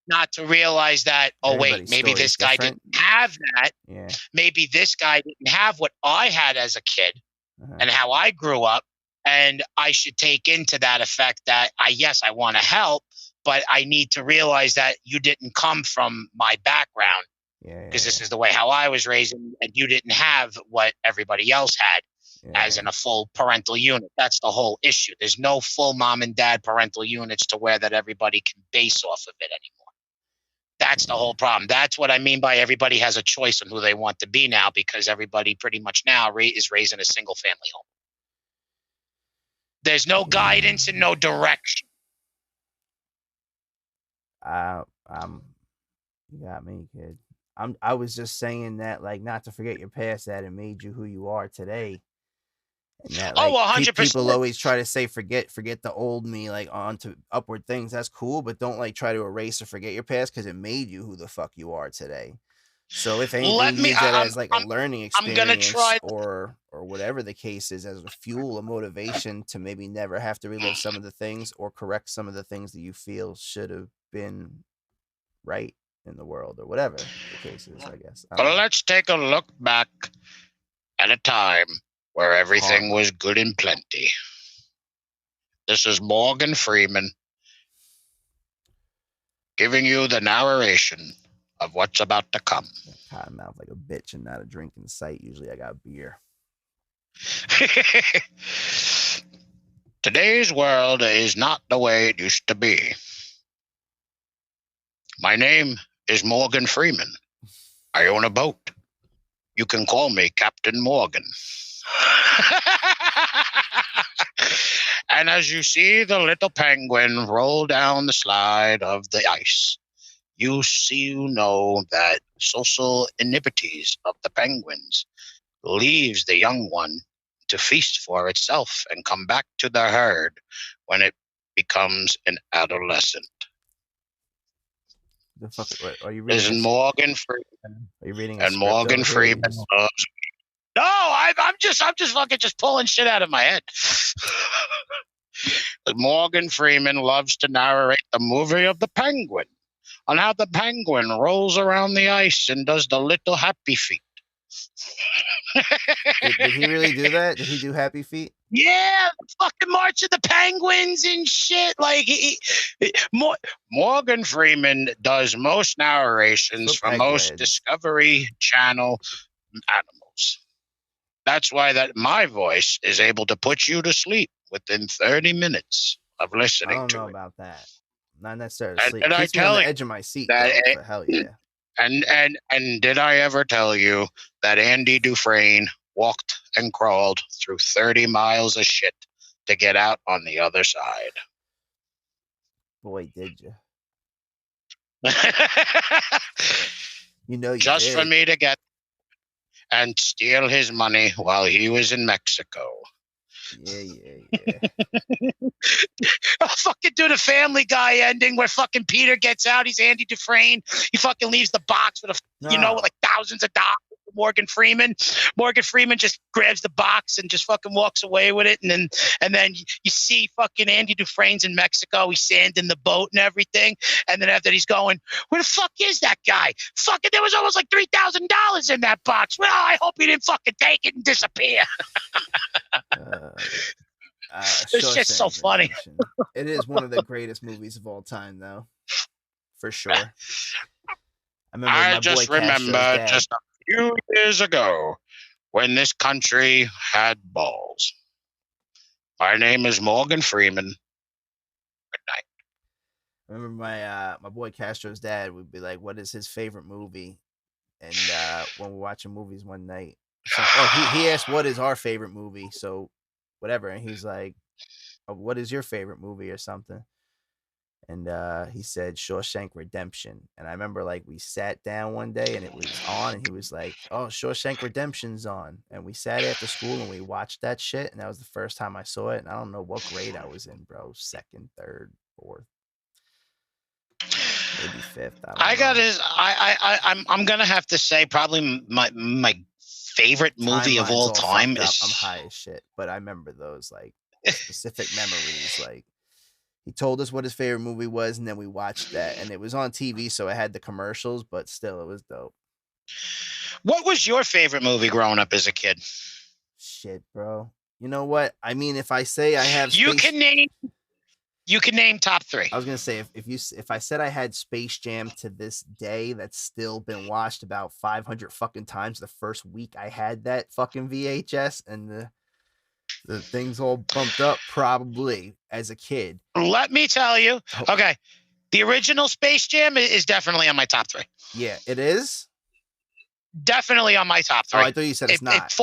Not to realize that, wait, maybe this guy didn't have that. Yeah. Maybe this guy didn't have what I had as a kid and how I grew up. And I should take into that effect that I want to help, but I need to realize that you didn't come from my background. Because this is the way how I was raised, and you didn't have what everybody else had as in a full parental unit. That's the whole issue. There's no full mom and dad parental units to where that everybody can base off of it anymore. That's the whole problem. That's what I mean by everybody has a choice on who they want to be now, because everybody pretty much now is raised in a single family home. There's no guidance and no direction. You got me, kid. I was just saying that, like, not to forget your past, that it made you who you are today. And that, like, 100%. People always try to say forget the old me, like, on to upward things. That's cool, but don't, like, try to erase or forget your past, because it made you who the fuck you are today. So if anything, use that as like a learning experience, I'm gonna try or whatever the case is, as a fuel, a motivation to maybe never have to relive some of the things or correct some of the things that you feel should have been right in the world, or whatever the case is, I guess. But let's take a look back at a time where everything was good and plenty. This is Morgan Freeman giving you the narration of what's about to come. Cotton mouth like a bitch and not a drinking sight. Usually I got beer. Today's world is not the way it used to be. My name is Morgan Freeman. I own a boat. You can call me Captain Morgan. And as you see the little penguin roll down the slide of the ice, you know that social iniquities of the penguins leaves the young one to feast for itself and come back to the herd when it becomes an adolescent. The fuck, are you reading? Is Morgan Freeman? Are you reading? And Morgan Freeman loves. No, I'm just fucking just pulling shit out of my head. But Morgan Freeman loves to narrate the movie of the penguin, on how the penguin rolls around the ice and does the little happy feet. Did he really do that? Did he do happy feet? Yeah, the fucking March of the Penguins and shit. Like, Morgan Freeman does most narrations for most Discovery Channel animals. That's why that my voice is able to put you to sleep within 30 minutes of listening to it. I don't know about that. Not necessarily sleep. And I Keeps me on the edge of my seat. Though, hell yeah. And did I ever tell you that Andy Dufresne walked and crawled through 30 miles of shit to get out on the other side? Boy, did you. You know, you Just did. for me to get and steal his money while he was in Mexico. Yeah. I'll fucking do the Family Guy ending where fucking Peter gets out. He's Andy Dufresne. He fucking leaves the box with with like thousands of dollars. Morgan Freeman. Morgan Freeman just grabs the box and just fucking walks away with it. And then you see fucking Andy Dufresne's in Mexico. He's sanding the boat and everything. And then after that, he's going, where the fuck is that guy? Fucking, there was almost like $3,000 in that box. Well, I hope he didn't fucking take it and disappear. It's just so funny. It is one of the greatest movies of all time, though, for sure. I just remember just a few years ago when this country had balls. My name is Morgan Freeman. Good night. I remember my boy Castro's dad would be like, "What is his favorite movie?" And when we're watching movies one night, he asked, "What is our favorite movie?" So whatever, and he's like, oh, "What is your favorite movie or something?" And he said Shawshank Redemption. And I remember like we sat down one day and it was on and he was like, oh, Shawshank Redemption's on. And we sat after school and we watched that shit. And that was the first time I saw it. And I don't know what grade I was in, bro. 2nd, 3rd, 4th, maybe 5th. I'm gonna have to say probably my favorite movie of all time is. I'm high as shit, but I remember those like specific memories. Like, he told us what his favorite movie was, and then we watched that. And it was on TV, so it had the commercials, but still, it was dope. What was your favorite movie growing up as a kid? Shit, bro. You know what? I mean, if I say I have You can name top 3. I was going to say, if I said I had Space Jam to this day, that's still been watched about 500 fucking times the first week I had that fucking VHS, and the things all bumped up probably as a kid. Let me tell you. Okay. The original Space Jam is definitely on my top 3. Yeah, it is? Definitely on my top 3. Oh, I thought you said it's not.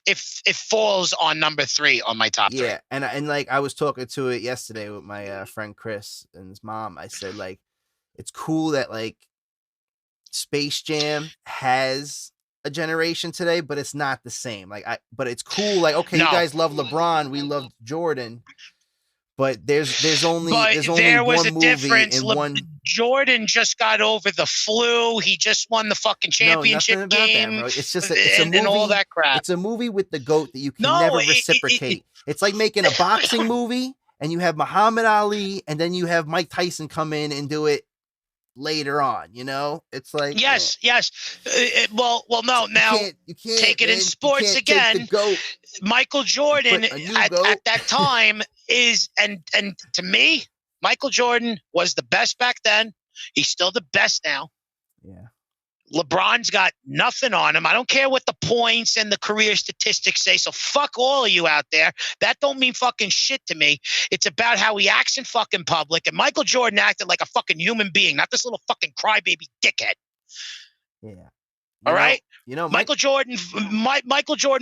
It falls on number 3 on my top 3. Yeah, and like I was talking to it yesterday with my friend Chris and his mom. I said like it's cool that like Space Jam has a generation today, but it's not the same. But it's cool. Like, okay, you guys love LeBron, we love Jordan, but there's only one movie and one. Jordan just got over the flu. He just won the fucking championship game. That, bro. It's just it's a movie and all that crap. It's a movie with the GOAT that you can never reciprocate. It's like making a boxing movie and you have Muhammad Ali and then you have Mike Tyson come in and do it later on, you know? It's like yes. Well, no. Now you can't take it in sports again. Michael Jordan at that time is and to me, Michael Jordan was the best back then. He's still the best now. Yeah. LeBron's got nothing on him. I don't care what the points and the career statistics say. So fuck all of you out there. That don't mean fucking shit to me. It's about how he acts in fucking public. And Michael Jordan acted like a fucking human being, not this little fucking crybaby dickhead. Yeah. All right. Michael Jordan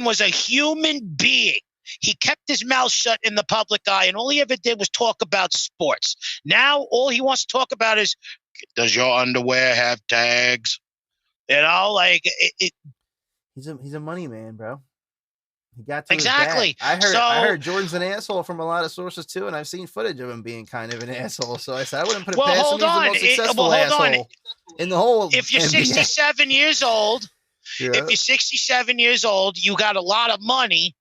was a human being. He kept his mouth shut in the public eye, and all he ever did was talk about sports. Now, all he wants to talk about is, does your underwear have tags? You know, like he's a money man, bro. He got to exactly. I heard Jordan's an asshole from a lot of sources too, and I've seen footage of him being kind of an asshole. So I said I wouldn't put it past him. He's the most successful asshole in the whole. If you're 67 years old, yeah. If you're 67 years old, you got a lot of money.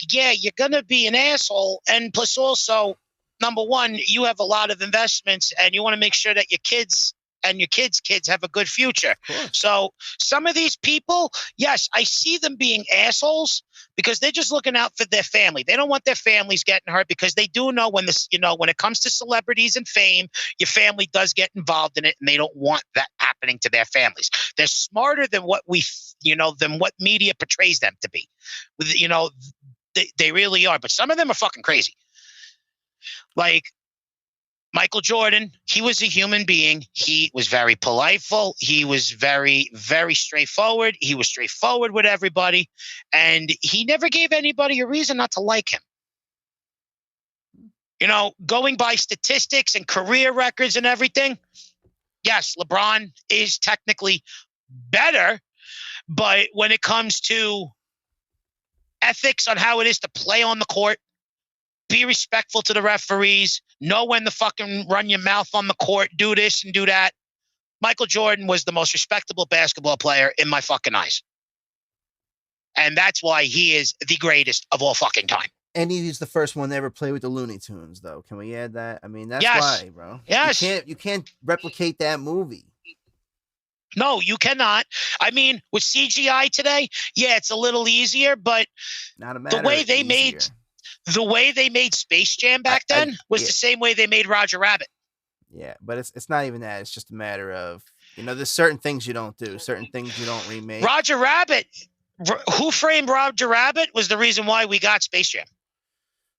You're gonna be an asshole, and plus also, number one, you have a lot of investments, and you want to make sure that your kids and your kids' kids have a good future. So some of these people, yes, I see them being assholes because they're just looking out for their family. They don't want their families getting hurt because they do know when it comes to celebrities and fame, your family does get involved in it, and they don't want that happening to their families. They're smarter than what than what media portrays them to be. They really are. But some of them are fucking crazy. Like Michael Jordan, he was a human being. He was very politeful. He was very, very straightforward. He was straightforward with everybody. And he never gave anybody a reason not to like him. going by statistics and career records and everything, yes, LeBron is technically better, but when it comes to ethics on how it is to play on the court, be respectful to the referees, know when to fucking run your mouth on the court, do this and do that. Michael Jordan was the most respectable basketball player in my fucking eyes. And that's why he is the greatest of all fucking time. And he's the first one to ever play with the Looney Tunes, though. Can we add that? I mean, that's Yes. why, bro. Yes. You can't replicate that movie. No, you cannot. I mean, with CGI today, yeah, it's a little easier, but Not a matter the way of they easier. made Space Jam back then was the same way they made Roger Rabbit. Yeah, but it's not even that. It's just a matter of, there's certain things you don't do, certain things you don't remake. Roger Rabbit, Who Framed Roger Rabbit was the reason why we got Space Jam.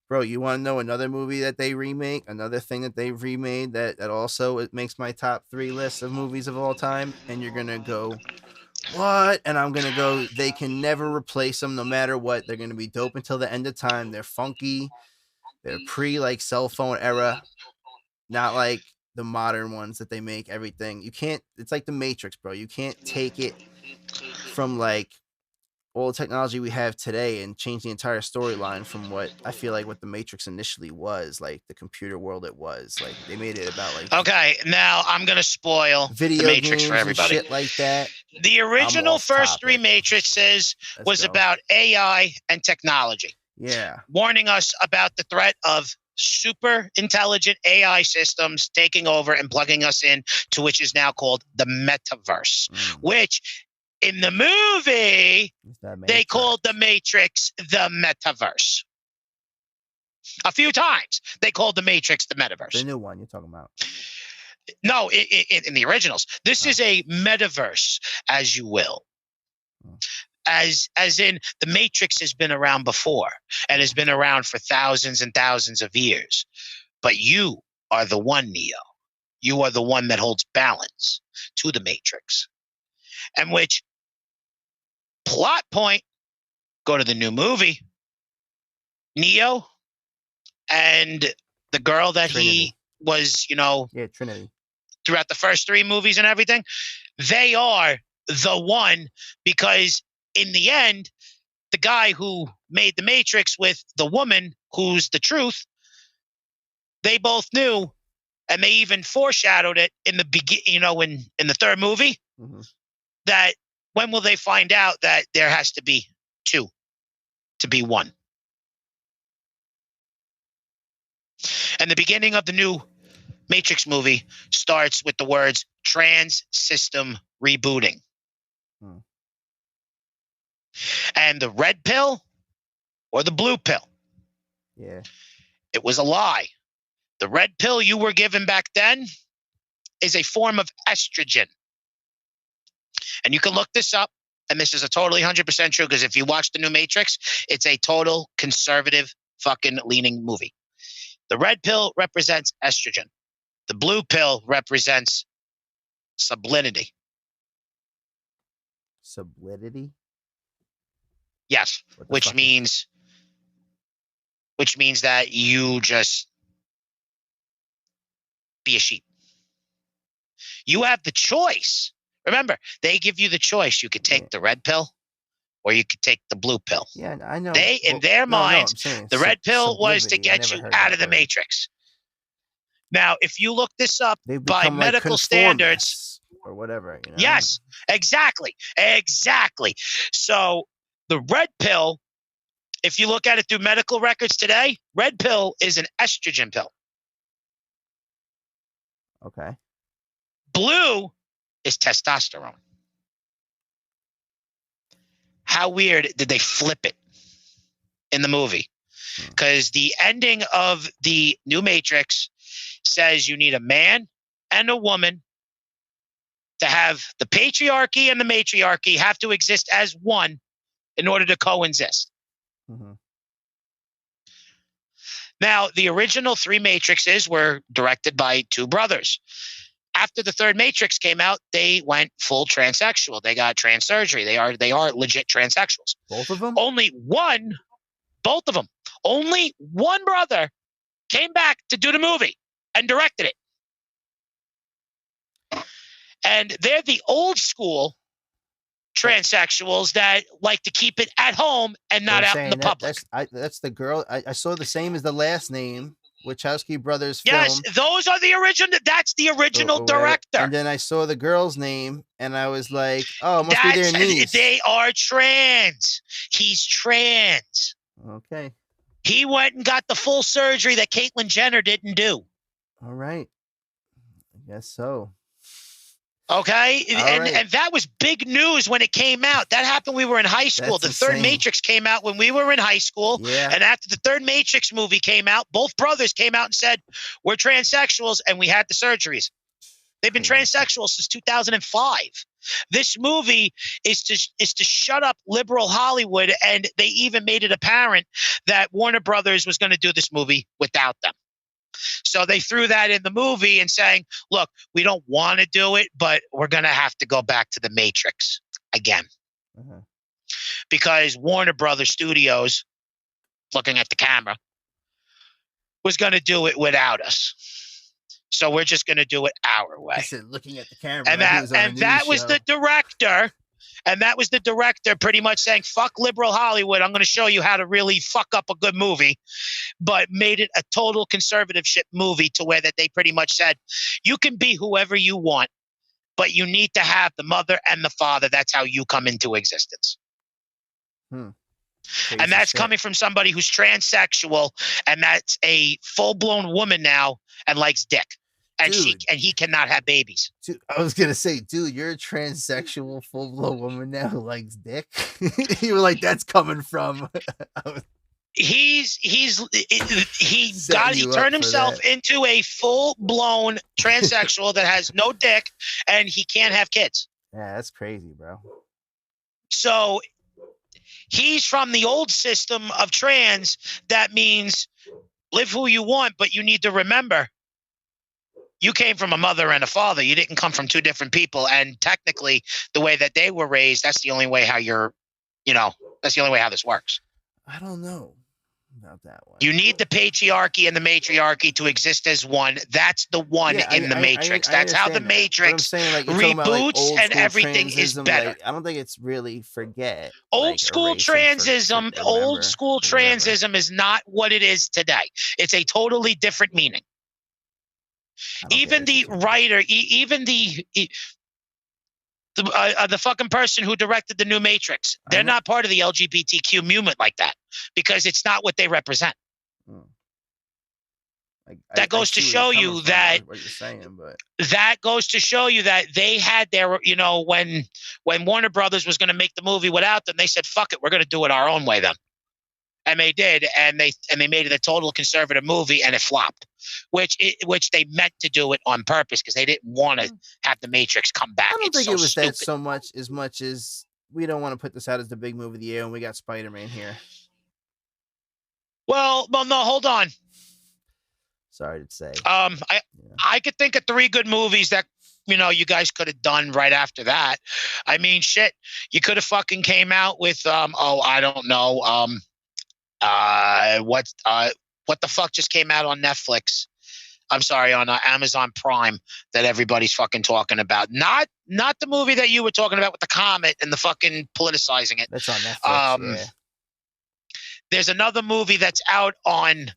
Bro, you want to know another movie that they remake? Another thing that they've remade that also it makes my top 3 list of movies of all time? And you're going to go, what? And I'm going to go, they can never replace them no matter what. They're going to be dope until the end of time. They're funky. They're cell phone era. Not like the modern ones that they make everything. You can't, it's like the Matrix, bro. You can't take it from like all the technology we have today and change the entire storyline from what I feel like what the Matrix initially was, like the computer world it was. Like they made it about like okay, now I'm gonna spoil video the Matrix games for everybody. And shit like that. The original first 3 Matrixes was about AI and technology. Yeah. Warning us about the threat of super intelligent AI systems taking over and plugging us in to which is now called the metaverse, which in the movie they called the Matrix the metaverse. A few times they called the Matrix the metaverse. The new one you're talking about. No, in the originals. This is a metaverse, as you will. As in, the Matrix has been around before and has been around for thousands and thousands of years. But you are the one, Neo. You are the one that holds balance to the Matrix. And which, plot point, go to the new movie, Neo and the girl that Trinity. he was, Trinity. Throughout the first 3 movies and everything, they are the one, because in the end, the guy who made the Matrix with the woman who's the truth, they both knew, and they even foreshadowed it in the in the 3rd movie, that when will they find out that there has to be 2 to be 1? And the beginning of the new Matrix movie starts with the words trans system rebooting. And the red pill or the blue pill? Yeah. It was a lie. The red pill you were given back then is a form of estrogen. And you can look this up, and this is a totally 100% true, because if you watch the new Matrix, it's a total conservative fucking leaning movie. The red pill represents estrogen. The blue pill represents sublimity. Sublimity? Yes, which means that you just be a sheep. You have the choice. Remember, they give you the choice. You could take the red pill or you could take the blue pill. Yeah, I know. In their minds, the red pill was to get you out of the Matrix. Now, if you look this up by medical standards or whatever, Yes, exactly. So the red pill, if you look at it through medical records today, red pill is an estrogen pill. Okay. Blue is testosterone. How weird did they flip it in the movie? Because the ending of the new Matrix says you need a man and a woman to have the patriarchy and the matriarchy have to exist as one in order to coexist. Now, the original 3 Matrixes were directed by 2 brothers. After the 3rd Matrix came out, they went full transsexual. They got trans surgery. They are legit transsexuals. Both of them? Both of them. Only one brother came back to do the movie and directed it. And they're the old school transsexuals that like to keep it at home and not out in the public. That's the girl. I saw the same as the last name, Wachowski brothers film. Yes, those are the original. That's the original director. And then I saw the girl's name, and I was like, "Oh, it must be their niece." They are trans. He's trans. Okay. He went and got the full surgery that Caitlyn Jenner didn't do. All right. I guess so. Okay, and that was big news when it came out. That happened. We were in high school. The third Matrix came out when we were in high school. Yeah. And after the third Matrix movie came out, both brothers came out and said, we're transsexuals, and we had the surgeries. They've been transsexuals since 2005. This movie is to shut up liberal Hollywood, and they even made it apparent that Warner Brothers was going to do this movie without them. So they threw that in the movie and saying, look, we don't want to do it, but we're going to have to go back to the Matrix again. Uh-huh. Because Warner Brothers Studios, looking at the camera, was going to do it without us. So we're just going to do it our way. I said, looking at the camera. And that was the director. And that was the director pretty much saying, fuck liberal Hollywood. I'm going to show you how to really fuck up a good movie. But made it a total conservative shit movie to where that they pretty much said, you can be whoever you want, but you need to have the mother and the father. That's how you come into existence. And that's coming from somebody who's transsexual, and that's a full-blown woman now and likes dick. And he cannot have babies. Dude, I was gonna say, dude, you're a transsexual full-blown woman now who likes dick. You were like, that's coming from. He turned himself into a full-blown transsexual that has no dick, and he can't have kids. Yeah, that's crazy, bro. So he's from the old system of trans. That means live who you want, but you need to remember. You came from a mother and a father. You didn't come from two different people. And technically, the way that they were raised, that's the only way how that's the only way how this works. I don't know about that one. You need the patriarchy and the matriarchy to exist as one. That's the one in the Matrix. That's how the Matrix reboots and everything is better. Like, I don't think it's really forget. Old school transism is not what it is today. It's a totally different meaning. Even the writer, even the fucking person who directed the new Matrix, they're not part of the LGBTQ movement like that because it's not what they represent. That goes to show you that what you're saying, but that goes to show you that they had their, when Warner Brothers was going to make the movie without them, they said, "Fuck it, we're going to do it our own way." Then. And they did, and they made it a total conservative movie, and it flopped, which they meant to do it on purpose because they didn't want to have the Matrix come back. I don't think it was stupid. That so much as we don't want to put this out as the big movie of the year, and we got Spider-Man here. Well, no, hold on. Sorry to say. I could think of 3 good movies that you guys could have done right after that. I mean, shit, you could have fucking came out with I don't know. What the fuck just came out on Netflix? I'm sorry, on Amazon Prime that everybody's fucking talking about. Not the movie that you were talking about with the comet and the fucking politicizing it. That's on Netflix. Yeah. There's another movie that's out on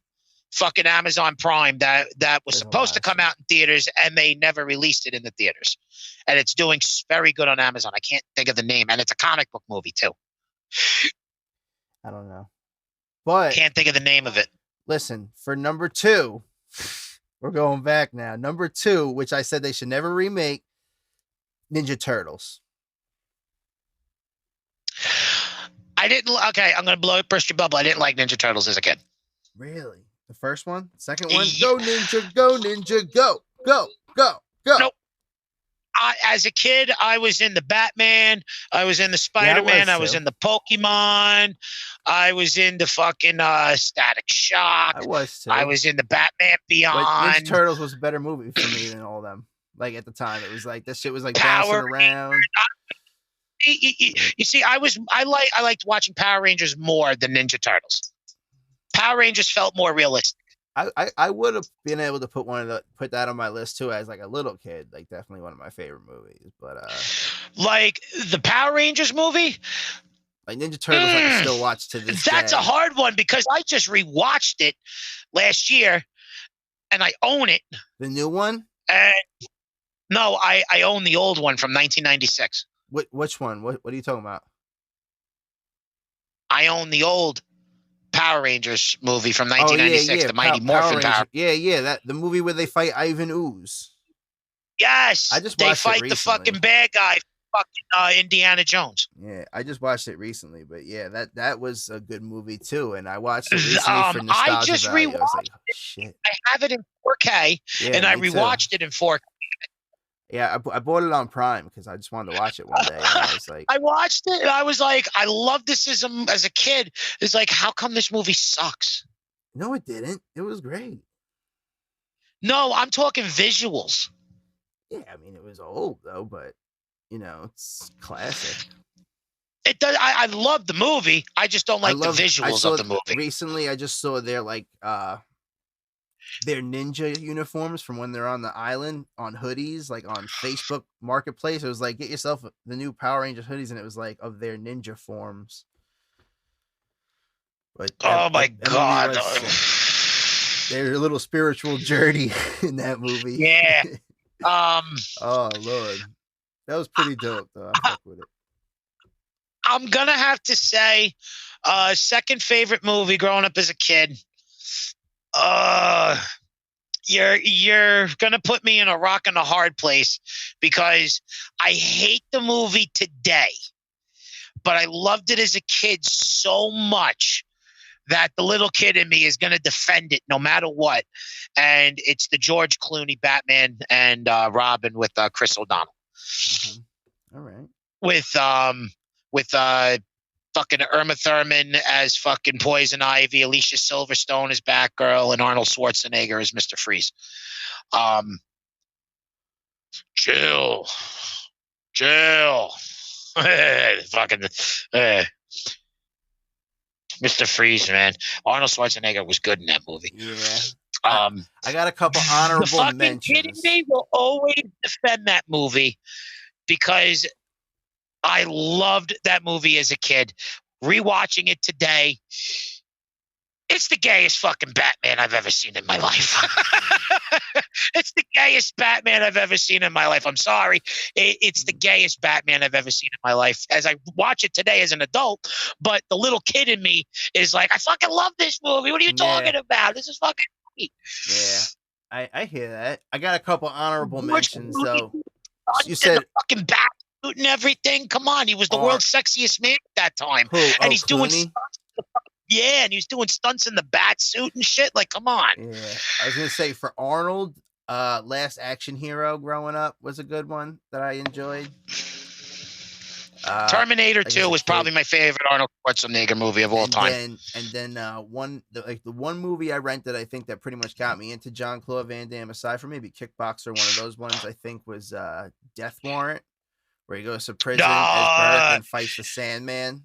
fucking Amazon Prime that was supposed to come out in theaters and they never released it in the theaters. And it's doing very good on Amazon. I can't think of the name, and it's a comic book movie too. I don't know. But can't think of the name of it. Listen, for number 2, we're going back now. Number 2, which I said they should never remake, Ninja Turtles. Okay, I'm going to burst your bubble. I didn't like Ninja Turtles as a kid. Really? The first one? The second one? Go Ninja, go Ninja, go, go, go, go. Nope. As a kid, I was in the Batman. I was in the Spider-Man. I was in the Pokemon. I was in the fucking Static Shock. I was too. I was in the Batman Beyond. Ninja Turtles was a better movie for me than all of them. Like at the time, it was like this shit was like bouncing around. You see, I liked watching Power Rangers more than Ninja Turtles. Power Rangers felt more realistic. I would have been able to put that on my list too as like a little kid. Like definitely one of my favorite movies. But Like the Power Rangers movie. like Ninja Turtles, I can still watch to this That's day. a hard one because I just rewatched it last year, and I own it. The new one? And no, I own the old one from 1996. Which one? What are you talking about? I own the old Power Rangers movie from 1996, the Mighty Morphin Power. Yeah, that the movie where they fight Ivan Ooze. Yes, I just they watched fight it the fucking bad guy, fucking Indiana Jones. Yeah, I just watched it recently, but yeah, that was a good movie too, and I watched it recently for nostalgia I just value. I was like, rewatched oh, shit. I have it in 4K, and I rewatched it in 4K. Yeah, I bought it on Prime because I just wanted to watch it one day. And I was like, I watched it and I was like, I love this as a kid. It's like, how come this movie sucks? No, it didn't. It was great. No, I'm talking visuals. Yeah, I mean, it was old though, but you know, it's classic. It does. I love the movie. I just don't like the visuals of the movie. Recently, I just saw their their ninja uniforms from when they're on the island on hoodies, like on Facebook Marketplace. It was like, get yourself the new Power Rangers hoodies, and it was like of their ninja forms. But oh my god, there's a little spiritual journey in that movie. Yeah. Oh Lord, that was pretty dope though. I fuck with it. I'm gonna have to say, second favorite movie growing up as a kid. You're gonna put me in a rock and a hard place because I hate the movie today, but I loved it as a kid so much that the little kid in me is gonna defend it no matter what. And it's the George Clooney Batman and Robin with Chris O'Donnell. All right. With fucking Irma Thurman as fucking Poison Ivy, Alicia Silverstone as Batgirl, and Arnold Schwarzenegger as Mr. Freeze. Jill. Fucking Mr. Freeze, man. Arnold Schwarzenegger was good in that movie. Yeah. I got a couple honorable fucking mentions. Kidding me will always defend that movie because I loved that movie as a kid. Rewatching it today, it's the gayest fucking Batman I've ever seen in my life. It's the gayest Batman I've ever seen in my life. I'm sorry. It's the gayest Batman I've ever seen in my life as I watch it today as an adult. But the little kid in me is like, I fucking love this movie. What are you talking about? This is fucking great. Yeah, I hear that. I got a couple honorable mentions, though. You said fucking bat suit and everything. Come on, he was the world's sexiest man at that time, and he's doing stunts. Yeah, and he's doing stunts in the bat suit and shit. Like, come on. Yeah, I was gonna say for Arnold, Last Action Hero growing up was a good one that I enjoyed. Terminator 2 was probably my favorite Arnold Schwarzenegger movie of all time. The one movie I rented, I think that pretty much got me into Jean-Claude Van Damme, aside from maybe Kickboxer, one of those ones, I think was Death Warrant, where he goes to prison as Burke and fights the Sandman.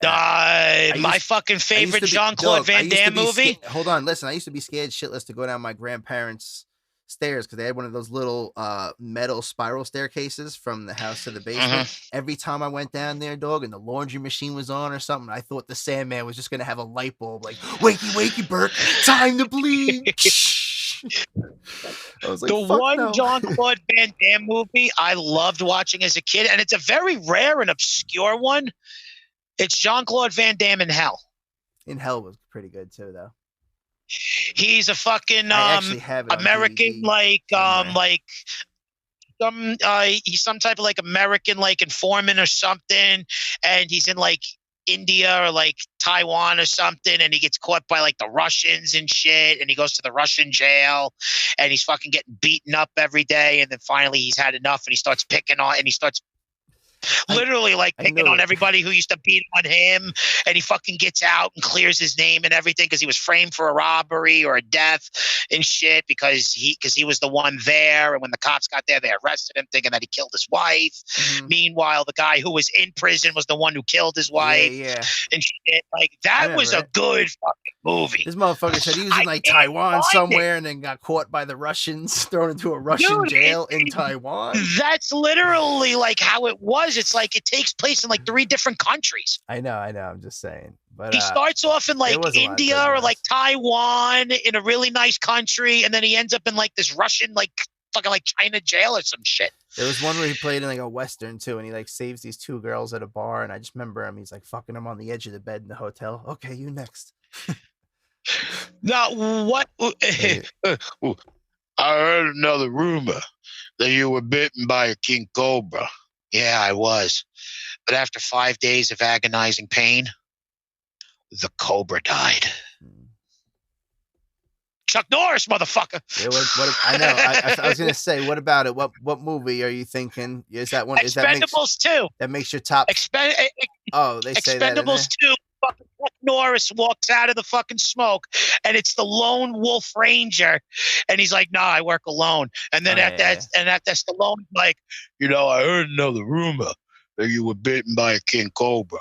My fucking favorite Jean-Claude Van Damme movie. Hold on, listen. I used to be scared shitless to go down my grandparents' stairs because they had one of those little metal spiral staircases from the house to the basement. Every time I went down there, dog, and the laundry machine was on or something, I thought the Sandman was just gonna have a light bulb, like "Wakey, wakey, Burke, time to bleed." I was like, the one Jean-Claude Van Damme movie I loved watching as a kid, and it's a very rare and obscure one. It's Jean-Claude Van Damme in Hell. In Hell was pretty good too, though. He's a fucking American, he's some type of like American like informant or something, and he's in like India or like Taiwan or something, and he gets caught by like the Russians and shit, and he goes to the Russian jail, and he's fucking getting beaten up every day, and then finally he's had enough, and he starts Literally, like, picking on everybody who used to beat on him, and he fucking gets out and clears his name and everything because he was framed for a robbery or a death and shit because he was the one there, and when the cops got there, they arrested him thinking that he killed his wife. Meanwhile, the guy who was in prison was the one who killed his wife. And shit. Like, that was a good fucking movie. This motherfucker said he was in like Taiwan somewhere and then got caught by the Russians, thrown into a Russian jail in Taiwan. That's literally like how it was. It's like it takes place in like 3 different countries. I know. I'm just saying. But he starts off in like India or like Taiwan in a really nice country, and then he ends up in like this Russian like fucking like China jail or some shit. There was one where he played in like a Western too, and he like saves these 2 girls at a bar, and I just remember him. He's like fucking them on the edge of the bed in the hotel. Okay, you next. Now, what? I heard another rumor that you were bitten by a king cobra. Yeah, I was. But after 5 days of agonizing pain, the cobra died. Chuck Norris, motherfucker. Yeah, I know. I was gonna say, what about it? What movie are you thinking? Is that one? Expendables 2. That makes your top. They say that Expendables 2. Fucking Chuck Norris walks out of the fucking smoke, and it's the lone wolf ranger, and he's like, "Nah, I work alone." And then that's Stallone like, I heard another rumor that you were bitten by a king cobra.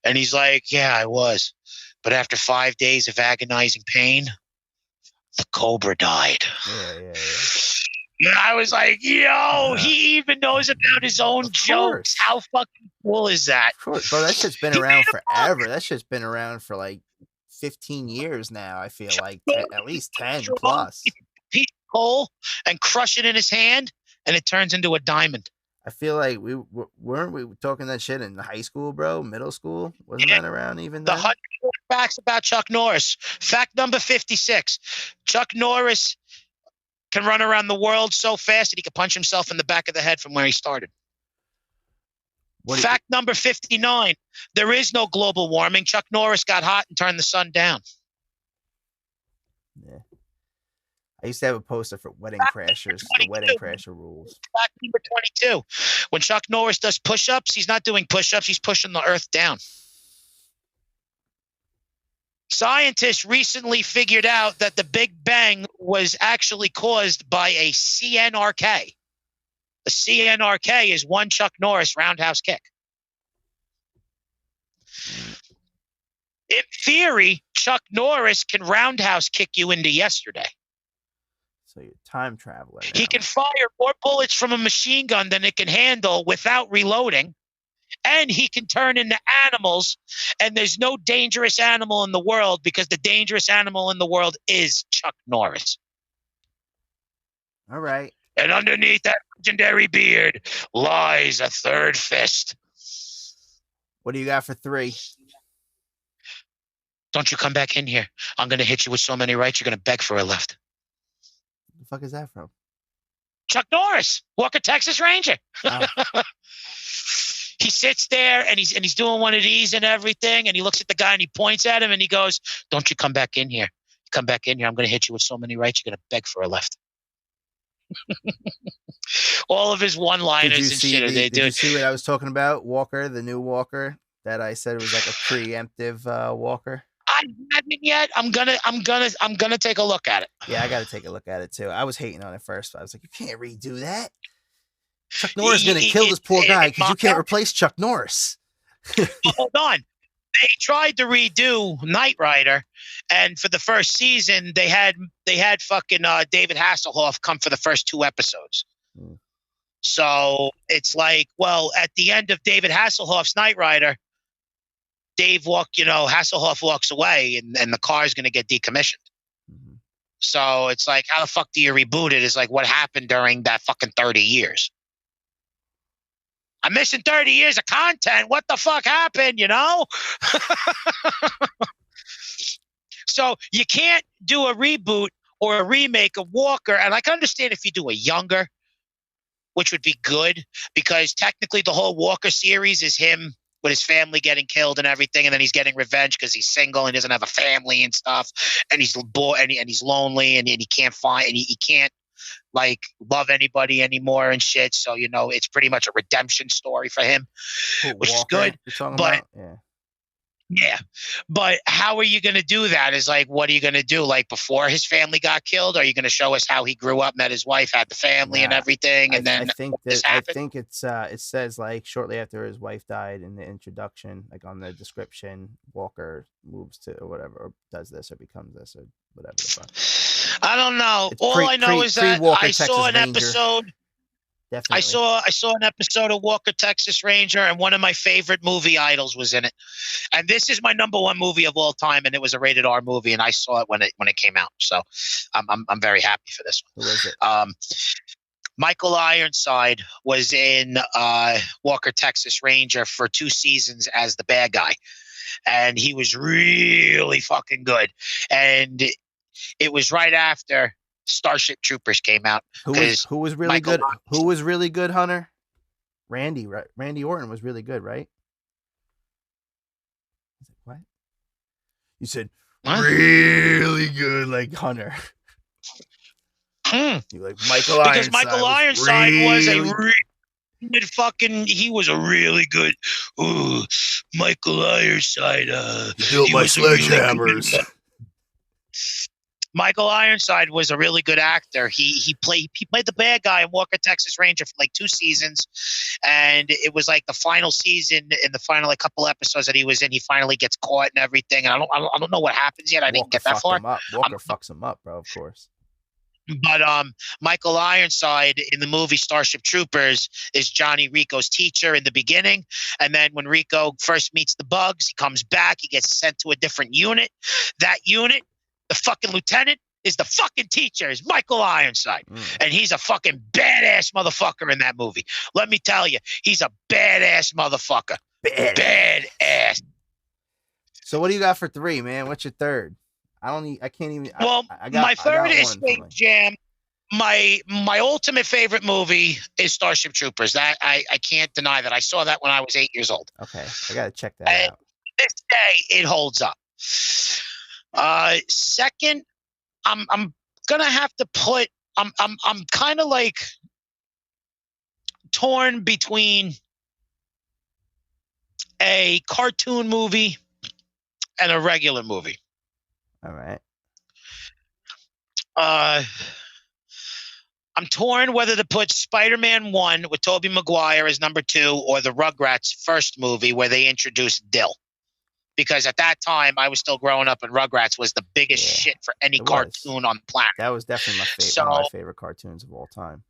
And he's like, "Yeah, I was, but after 5 days of agonizing pain, the cobra died." Yeah. And I was like, yo, he even knows about his own jokes. How fucking cool is that? Of course. Bro, that shit's been around forever. That shit's been around for like 15 years now, I feel like. At least 10 plus. Piece of coal and crush it in his hand, and it turns into a diamond. I feel like weren't we talking that shit in high school, bro? Middle school? Wasn't that around even then? The 100 facts about Chuck Norris. Fact number 56. Chuck Norris can run around the world so fast that he could punch himself in the back of the head from where he started. Fact number 59. There is no global warming. Chuck Norris got hot and turned the sun down. Yeah. I used to have a poster for Wedding Crashers, the Wedding Crasher rules. Fact number 22. When Chuck Norris does push-ups, he's not doing push-ups. He's pushing the earth down. Scientists recently figured out that the Big Bang was actually caused by a CNRK. A CNRK is one Chuck Norris roundhouse kick. In theory, Chuck Norris can roundhouse kick you into yesterday. So you're a time traveler now. He can fire more bullets from a machine gun than it can handle without reloading. And he can turn into animals, and there's no dangerous animal in the world because the dangerous animal in the world is Chuck Norris. All right. And underneath that legendary beard lies a third fist. What do you got for 3? Don't you come back in here. I'm going to hit you with so many rights, you're going to beg for a left. What the fuck is that from? Chuck Norris, Walker, Texas Ranger. Oh. He sits there and he's doing one of these and everything, and he looks at the guy and he points at him and he goes, "Don't you come back in here. Come back in here. I'm going to hit you with so many rights, you're going to beg for a left." All of his one-liners and shit. Did you see what I was talking about? Walker, the new Walker, that I said was like a preemptive Walker. I haven't yet. I'm gonna take a look at it. Yeah, I got to take a look at it too. I was hating on it first. But I was like, you can't redo that. Chuck Norris is going to kill this poor guy because you can't replace Chuck Norris. Hold on. They tried to redo Knight Rider, and for the first season, they had fucking David Hasselhoff come for the first 2 episodes. So it's like, well, at the end of David Hasselhoff's Knight Rider, Hasselhoff walks away, and the car is going to get decommissioned. So it's like, how the fuck do you reboot it? It's like, what happened during that fucking 30 years? I'm missing 30 years of content. What the fuck happened, So you can't do a reboot or a remake of Walker. And I can understand if you do a younger, which would be good, because technically the whole Walker series is him with his family getting killed and everything, and then he's getting revenge because he's single and doesn't have a family and stuff, and he's bored and he's lonely and he can't find and he can't like love anybody anymore and shit. So it's pretty much a redemption story for him, which is good. You're talking But about? yeah, but how are you going to do that? Is like, what are you going to do? Like before his family got killed? Are you going to show us how he grew up, met his wife, had the family and everything, and then I think this that happened? I think it says like shortly after his wife died in the introduction, like on the description, Walker moves to or whatever, or does this or becomes this or whatever the fuck. I don't know. All I know is that I saw an episode. Definitely. I saw an episode of Walker, Texas Ranger, and one of my favorite movie idols was in it. And this is my number one movie of all time, and it was a rated R movie, and I saw it when it came out. So I'm very happy for this one. Who is it? Michael Ironside was in Walker, Texas Ranger for 2 seasons as the bad guy, and he was really fucking good. And it was right after Starship Troopers came out. Who was really good? Who was really good, Hunter? Randy, right? Randy Orton was really good, right? What? You said really good, like Hunter. You like Michael Ironside? Because Michael Ironside was a he was a really good. Ooh, Michael Ironside. He built my sledgehammers. Michael Ironside was a really good actor. He played the bad guy in Walker, Texas Ranger for like 2 seasons, and it was like the final season. In the final couple episodes that he was in, he finally gets caught and everything. And I don't know what happens yet. I didn't get that far. Walker fucks him up, bro. Of course. But Michael Ironside in the movie Starship Troopers is Johnny Rico's teacher in the beginning. And then when Rico first meets the bugs, he comes back. He gets sent to a different unit. That unit, the fucking lieutenant, is the fucking teacher, is Michael Ironside. And he's a fucking badass motherfucker in that movie. Let me tell you, he's a badass motherfucker. Badass. So what do you got for 3, man? What's your third? I can't even. Well, my third is Space Jam. My ultimate favorite movie is Starship Troopers. That I can't deny that. I saw that when I was 8 years old. Okay, I gotta check that out. This day, it holds up. Second, I'm gonna have to put. I'm kind of like torn between a cartoon movie and a regular movie. All right. I'm torn whether to put Spider-Man 1 with Tobey Maguire as number 2 or the Rugrats first movie where they introduced Dill. Because at that time, I was still growing up and Rugrats was the biggest shit for any cartoon on the planet. That was definitely one of my favorite cartoons of all time.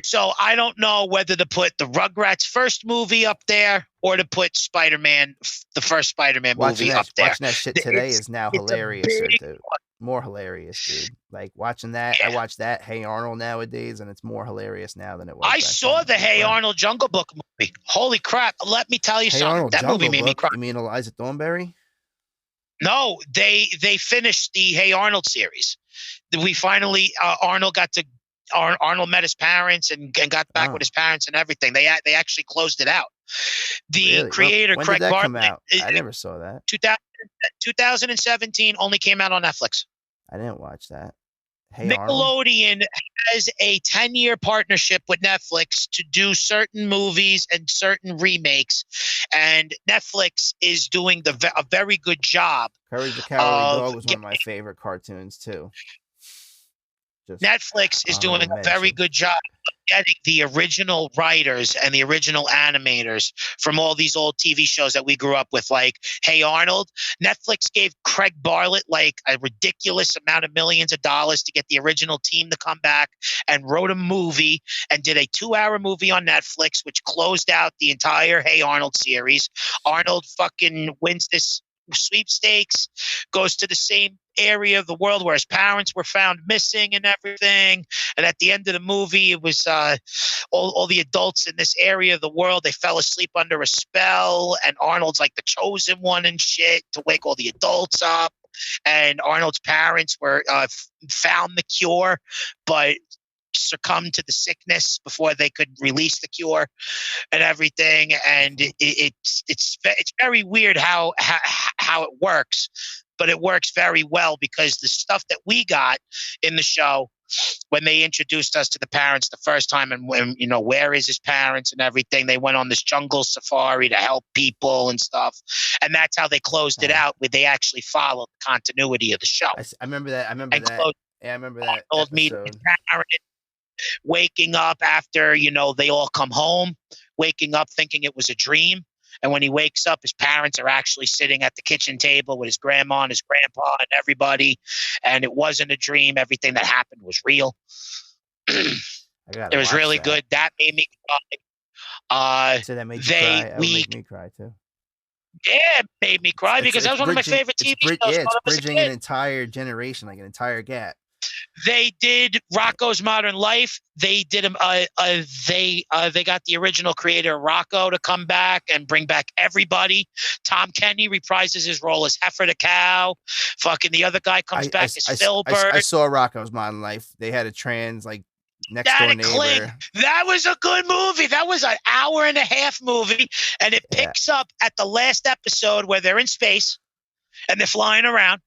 So I don't know whether to put the Rugrats first movie up there or to put Spider-Man, the first Spider-Man movie up there. Watching that shit today is now hilarious. More hilarious, dude. Like watching that, I watch that Hey Arnold nowadays, and it's more hilarious now than it was. I saw the Hey Arnold Jungle Book movie. Holy crap! Let me tell you something. Arnold that movie made me cry. You mean Eliza Thornberry? No, they finished the Hey Arnold series. We finally Arnold met his parents and got back with his parents and everything. They actually closed it out. The creator when Craig did that Bartlett. Come out? I never saw that. 2017 only came out on Netflix. I didn't watch that. Hey, Nickelodeon has a 10-year partnership with Netflix to do certain movies and certain remakes, and Netflix is doing a very good job. Courage the Cowardly Dog was one of my favorite cartoons too. Netflix is doing a very good job of getting the original writers and the original animators from all these old TV shows that we grew up with, like Hey Arnold. Netflix gave Craig Bartlett like a ridiculous amount of millions of dollars to get the original team to come back and wrote a movie and did a 2-hour movie on Netflix, which closed out the entire Hey Arnold series. Arnold fucking wins this sweepstakes, goes to the same area of the world where his parents were found missing and everything. And at the end of the movie, it was all the adults in this area of the world, they fell asleep under a spell, and Arnold's like the chosen one and shit to wake all the adults up. And Arnold's parents were found the cure, but succumbed to the sickness before they could release the cure and everything. And it's very weird how it works, but it works very well because the stuff that we got in the show when they introduced us to the parents the first time, and when, you know, where is his parents and everything. They went on this jungle safari to help people and stuff, and that's how they closed it out. Where they actually followed the continuity of the show. I remember that. I remember that. Yeah, I remember that told me episode. Waking up after, you know, they all come home, waking up thinking it was a dream. And when he wakes up, his parents are actually sitting at the kitchen table with his grandma and his grandpa and everybody. And it wasn't a dream. Everything that happened was real. It was really good. That made me cry. So that made you cry. That would make me cry too. Yeah, it made me cry because that was one of my favorite TV shows. Yeah, it's bridging an entire generation, like an entire gap. They did Rocko's Modern Life. They did they got the original creator Rocco to come back and bring back everybody. Tom Kenny reprises his role as Heifer the Cow. Fucking the other guy comes back as Filbert. I saw Rocko's Modern Life. They had a trans next door neighbor. That was a good movie. That was an hour-and-a-half movie, and it picks up at the last episode where they're in space and they're flying around.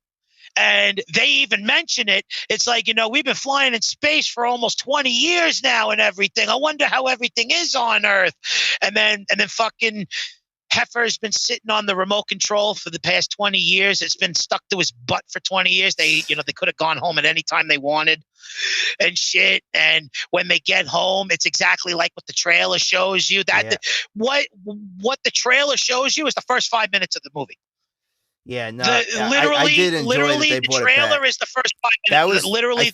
And they even mention it. It's like, you know, we've been flying in space for almost 20 years now and everything. I wonder how everything is on Earth. And then fucking Heifer's been sitting on the remote control for the past 20 years. It's been stuck to his butt for 20 years. They could have gone home at any time they wanted and shit. And when they get home, it's exactly like what the trailer shows you. What the trailer shows you is the first 5 minutes of the movie. Yeah, no. I did enjoy literally, that they the trailer is the first 5 minutes. That was literally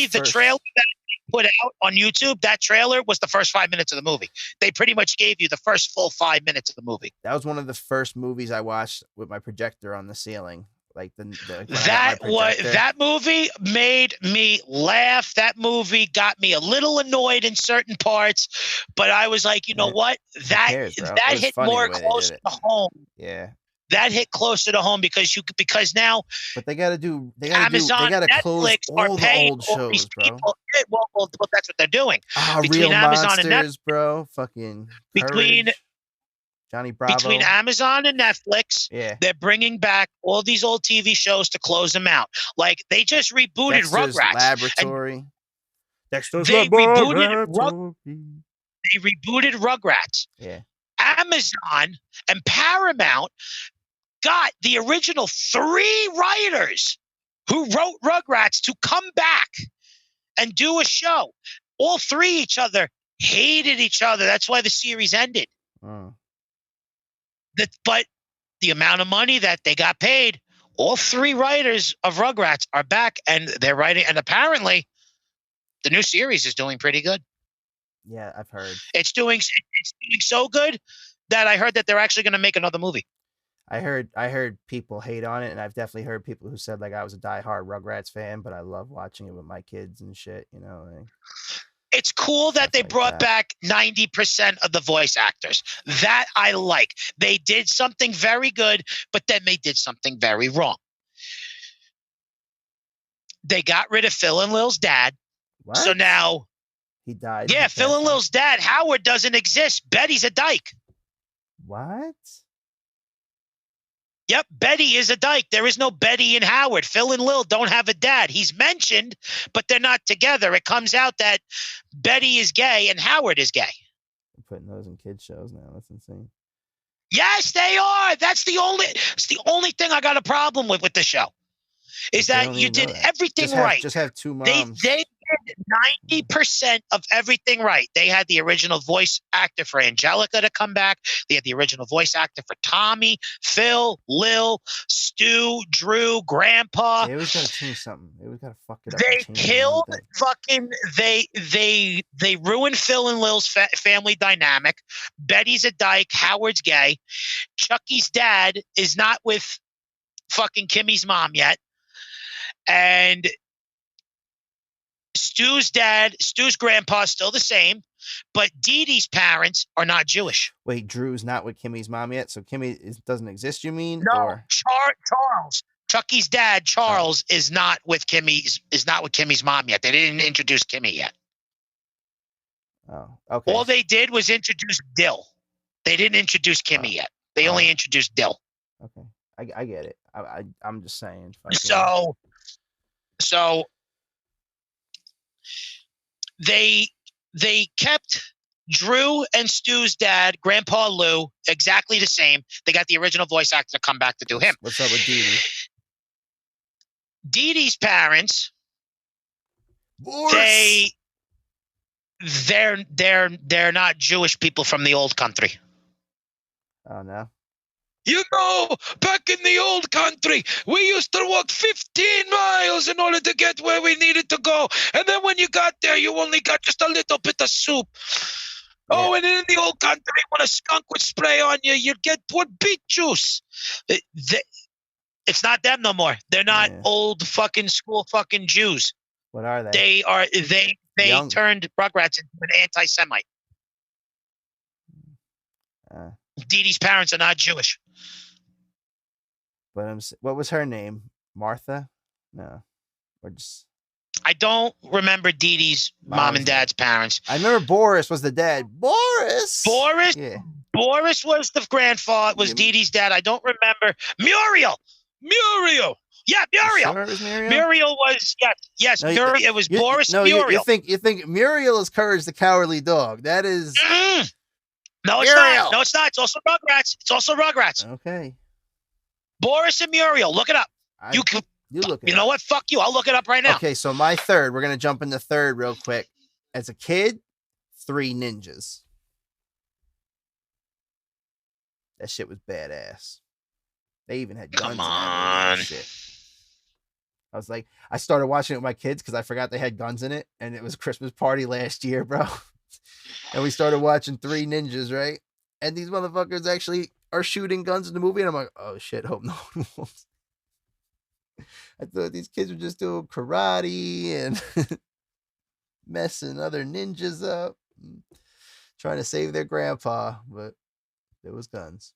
the trailer that they put out on YouTube. That trailer was the first 5 minutes of the movie. They pretty much gave you the first full 5 minutes of the movie. That was one of the first movies I watched with my projector on the ceiling. Like that movie made me laugh. That movie got me a little annoyed in certain parts, but I was like, you know what? That hit more closer to home. Yeah. That hit closer to home because now. But they gotta Amazon, they gotta Netflix close all the old shows, bro. Well, that's what they're doing. Between Real Amazon Monsters, and Netflix, bro. Fucking Johnny Bravo. Between Amazon and Netflix, they're bringing back all these old TV shows to close them out. Like they just rebooted Rugrats. Laboratory. Dexter's Laboratory. They rebooted Rugrats. Yeah. Amazon and Paramount got the original 3 writers who wrote Rugrats to come back and do a show. All 3 each other hated each other. That's why the series ended. But the amount of money that they got paid, all 3 writers of Rugrats are back and they're writing. And apparently, the new series is doing pretty good. Yeah, I've heard. It's doing so good that I heard that they're actually going to make another movie. I heard people hate on it, and I've definitely heard people who said like I was a diehard Rugrats fan, but I love watching it with my kids and shit. You know. It's cool that they brought back 90% of the voice actors. That I like. They did something very good, but then they did something very wrong. They got rid of Phil and Lil's dad. What? So now he died. Yeah, Phil and Lil's dad, Howard, doesn't exist. Betty's a dyke. What? Yep, Betty is a dyke. There is no Betty and Howard. Phil and Lil don't have a dad. He's mentioned, but they're not together. It comes out that Betty is gay and Howard is gay. I'm putting those in kids shows now. That's insane. Yes, they are. It's the only thing I got a problem with the show. Is that you did everything right. Just have 2 moms. They did 90% of everything right. They had the original voice actor for Angelica to come back. They had the original voice actor for Tommy, Phil, Lil, Stu, Drew, Grandpa. They always gotta change something. They always gotta fuck it up. They killed fucking. They ruined Phil and Lil's family dynamic. Betty's a dyke. Howard's gay. Chucky's dad is not with fucking Kimmy's mom yet. And Stu's grandpa still the same, but Dee Dee's parents are not Jewish. Wait, Drew's not with Kimmy's mom yet, so Kimmy doesn't exist, you mean? No, or? Charles. Chucky's dad, Charles, is not with Kimmy's mom yet. They didn't introduce Kimmy yet. Oh, okay. All they did was introduce Dill. They didn't introduce Kimmy yet. They only introduced Dill. Okay, I get it. I'm just saying. So They kept Drew and Stu's dad, Grandpa Lou, exactly the same. They got the original voice actor to come back to do him. What's up with Dee Dee? Dee Dee's parents, Boris. they're not Jewish people from the old country. Oh no. You know, back in the old country, we used to walk 15 miles in order to get where we needed to go. And then when you got there, you only got just a little bit of soup. Yeah. Oh, and in the old country, when a skunk would spray on you, you'd get what beet juice. It's not them no more. They're not old fucking school fucking Jews. What are they? They turned Rugrats into an anti-Semite. Dee Dee's parents are not Jewish. But what was her name? Martha? No. Or just... I don't remember Dee Dee's mom and dad's parents. I remember Boris was the dad. Boris? Yeah. Boris was the grandfather, was Dee Dee's dad. I don't remember. Muriel! Yeah, Muriel. Sure it was Muriel? Muriel was, yes. No, it was Boris Muriel. You think Muriel is Courage the Cowardly Dog. That is... No, it's not. No, it's not. It's also Rugrats. Okay. Boris and Muriel. Look it up. You look it up. You know what? Fuck you. I'll look it up right now. Okay, so my third. We're going to jump into third real quick. As a kid, 3 Ninjas. That shit was badass. They even had guns. Come on. Shit. I was like, I started watching it with my kids because I forgot they had guns in it. And it was a Christmas party last year, bro. And we started watching 3 Ninjas, right? And these motherfuckers actually are shooting guns in the movie. And I'm like, oh shit, hope no one wants. I thought these kids were just doing karate and messing other ninjas up, trying to save their grandpa, but there was guns.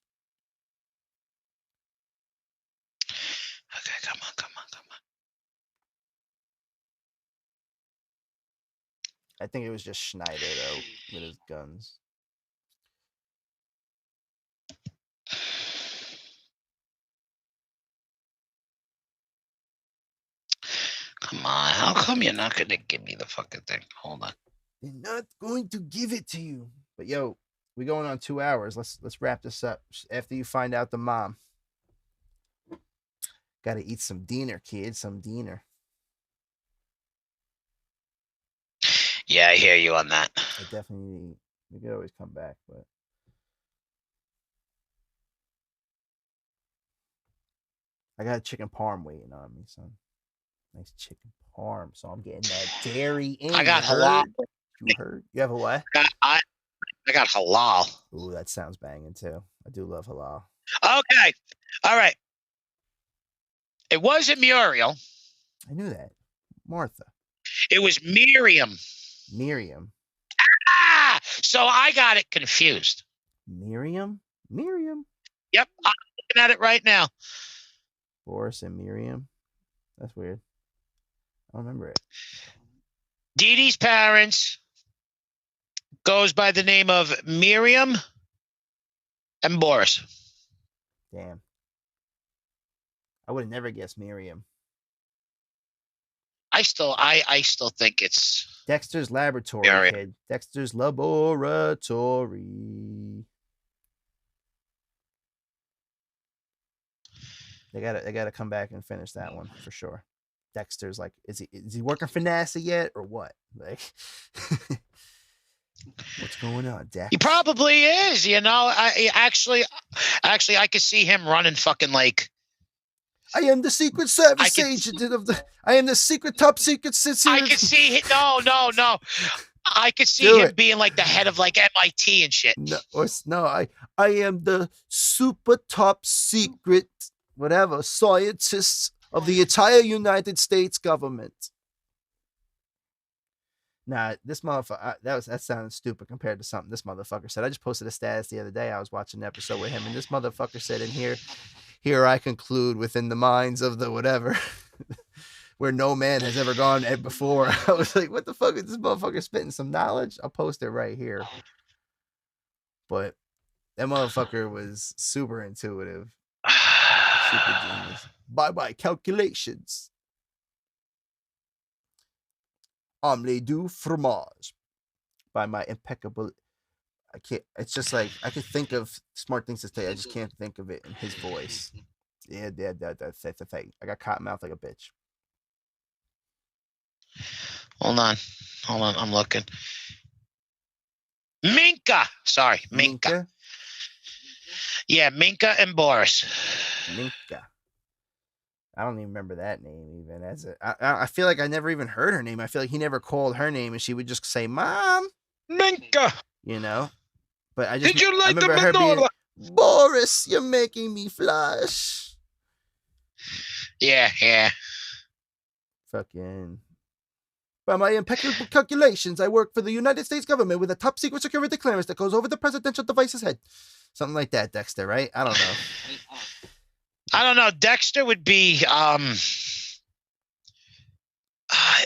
Okay, come on. I think it was just Schneider, though, with his guns. Come on. How come you're not going to give me the fucking thing? Hold on. They're not going to give it to you. But, yo, we're going on 2 hours. Let's wrap this up. After you find out the mom. Got to eat some dinner, kids. Some dinner. Yeah, I hear you on that. I definitely, we could always come back, but I got a chicken parm waiting on me, son. Nice chicken parm. So I'm getting that dairy in. I got halal. You heard? You have a what? I got halal. Ooh, that sounds banging too. I do love halal. Okay. All right. It wasn't Muriel. I knew that. Martha. It was Miriam. So I got it confused. Miriam? Yep, I'm looking at it right now. Boris and Miriam. That's weird. I don't remember it. Dee Dee's parents goes by the name of Miriam and Boris. Damn. I would have never guessed Miriam. I still think it's Dexter's Laboratory, kid. Dexter's Laboratory. They gotta come back and finish that one for sure. Dexter's like, is he working for NASA yet or what? Like, what's going on, Dex? He probably is. You know, I actually I could see him running fucking like. I am the Secret Service agent of the. I am the secret top secret. I could see it. No. I could see him being like the head of like MIT and shit. I am the super top secret whatever scientist of the entire United States government. Nah, this motherfucker. That sounded stupid compared to something this motherfucker said. I just posted a status the other day. I was watching an episode with him, and this motherfucker said in here. Here I conclude within the minds of the whatever, where no man has ever gone before. I was like, what the fuck is this motherfucker spitting some knowledge? I'll post it right here. But that motherfucker was super intuitive. Super genius. Bye-bye calculations. omelette du fromage by my impeccable. I can't. It's just like I could think of smart things to say. I just can't think of it in his voice. Yeah, that's the thing. I got cotton mouth like a bitch. Hold on. I'm looking. Minka. Sorry, Minka. Yeah, Minka and Boris. Minka. I don't even remember that name even. I feel like I never even heard her name. I feel like he never called her name, and she would just say, "Mom, Minka." you know. But I just Did you I like the remember her being, menorah? Boris, you're making me flush. Yeah. Fucking. By my impeccable calculations, I work for the United States government with a top secret security clearance that goes over the presidential device's head. Something like that, Dexter, right? I don't know. I don't know. Dexter would be.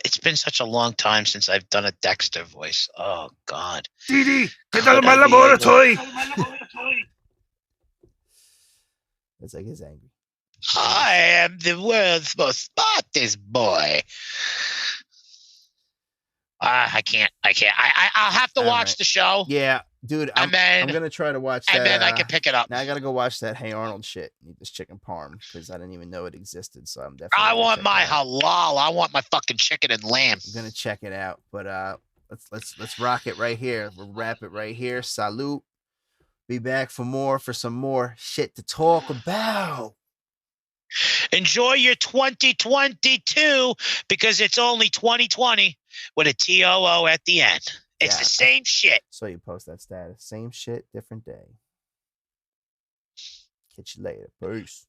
It's been such a long time since I've done a Dexter voice. Oh God. Didi, get out of my laboratory. It's like he's angry. I am the world's most smartest boy. I can't. I'll have to watch the show. Yeah, dude. I'm gonna try to watch that. And then I can pick it up. Now I gotta go watch that Hey Arnold shit. Need this chicken parm because I didn't even know it existed. So I'm definitely. I want my halal. I want my fucking chicken and lamb. I'm gonna check it out. But let's rock it right here. We'll wrap it right here. Salute. Be back for some more shit to talk about. Enjoy your 2022 because it's only 2020 with a TOO at the end. It's the same shit. So you post that status. Same shit, different day. Catch you later. Peace.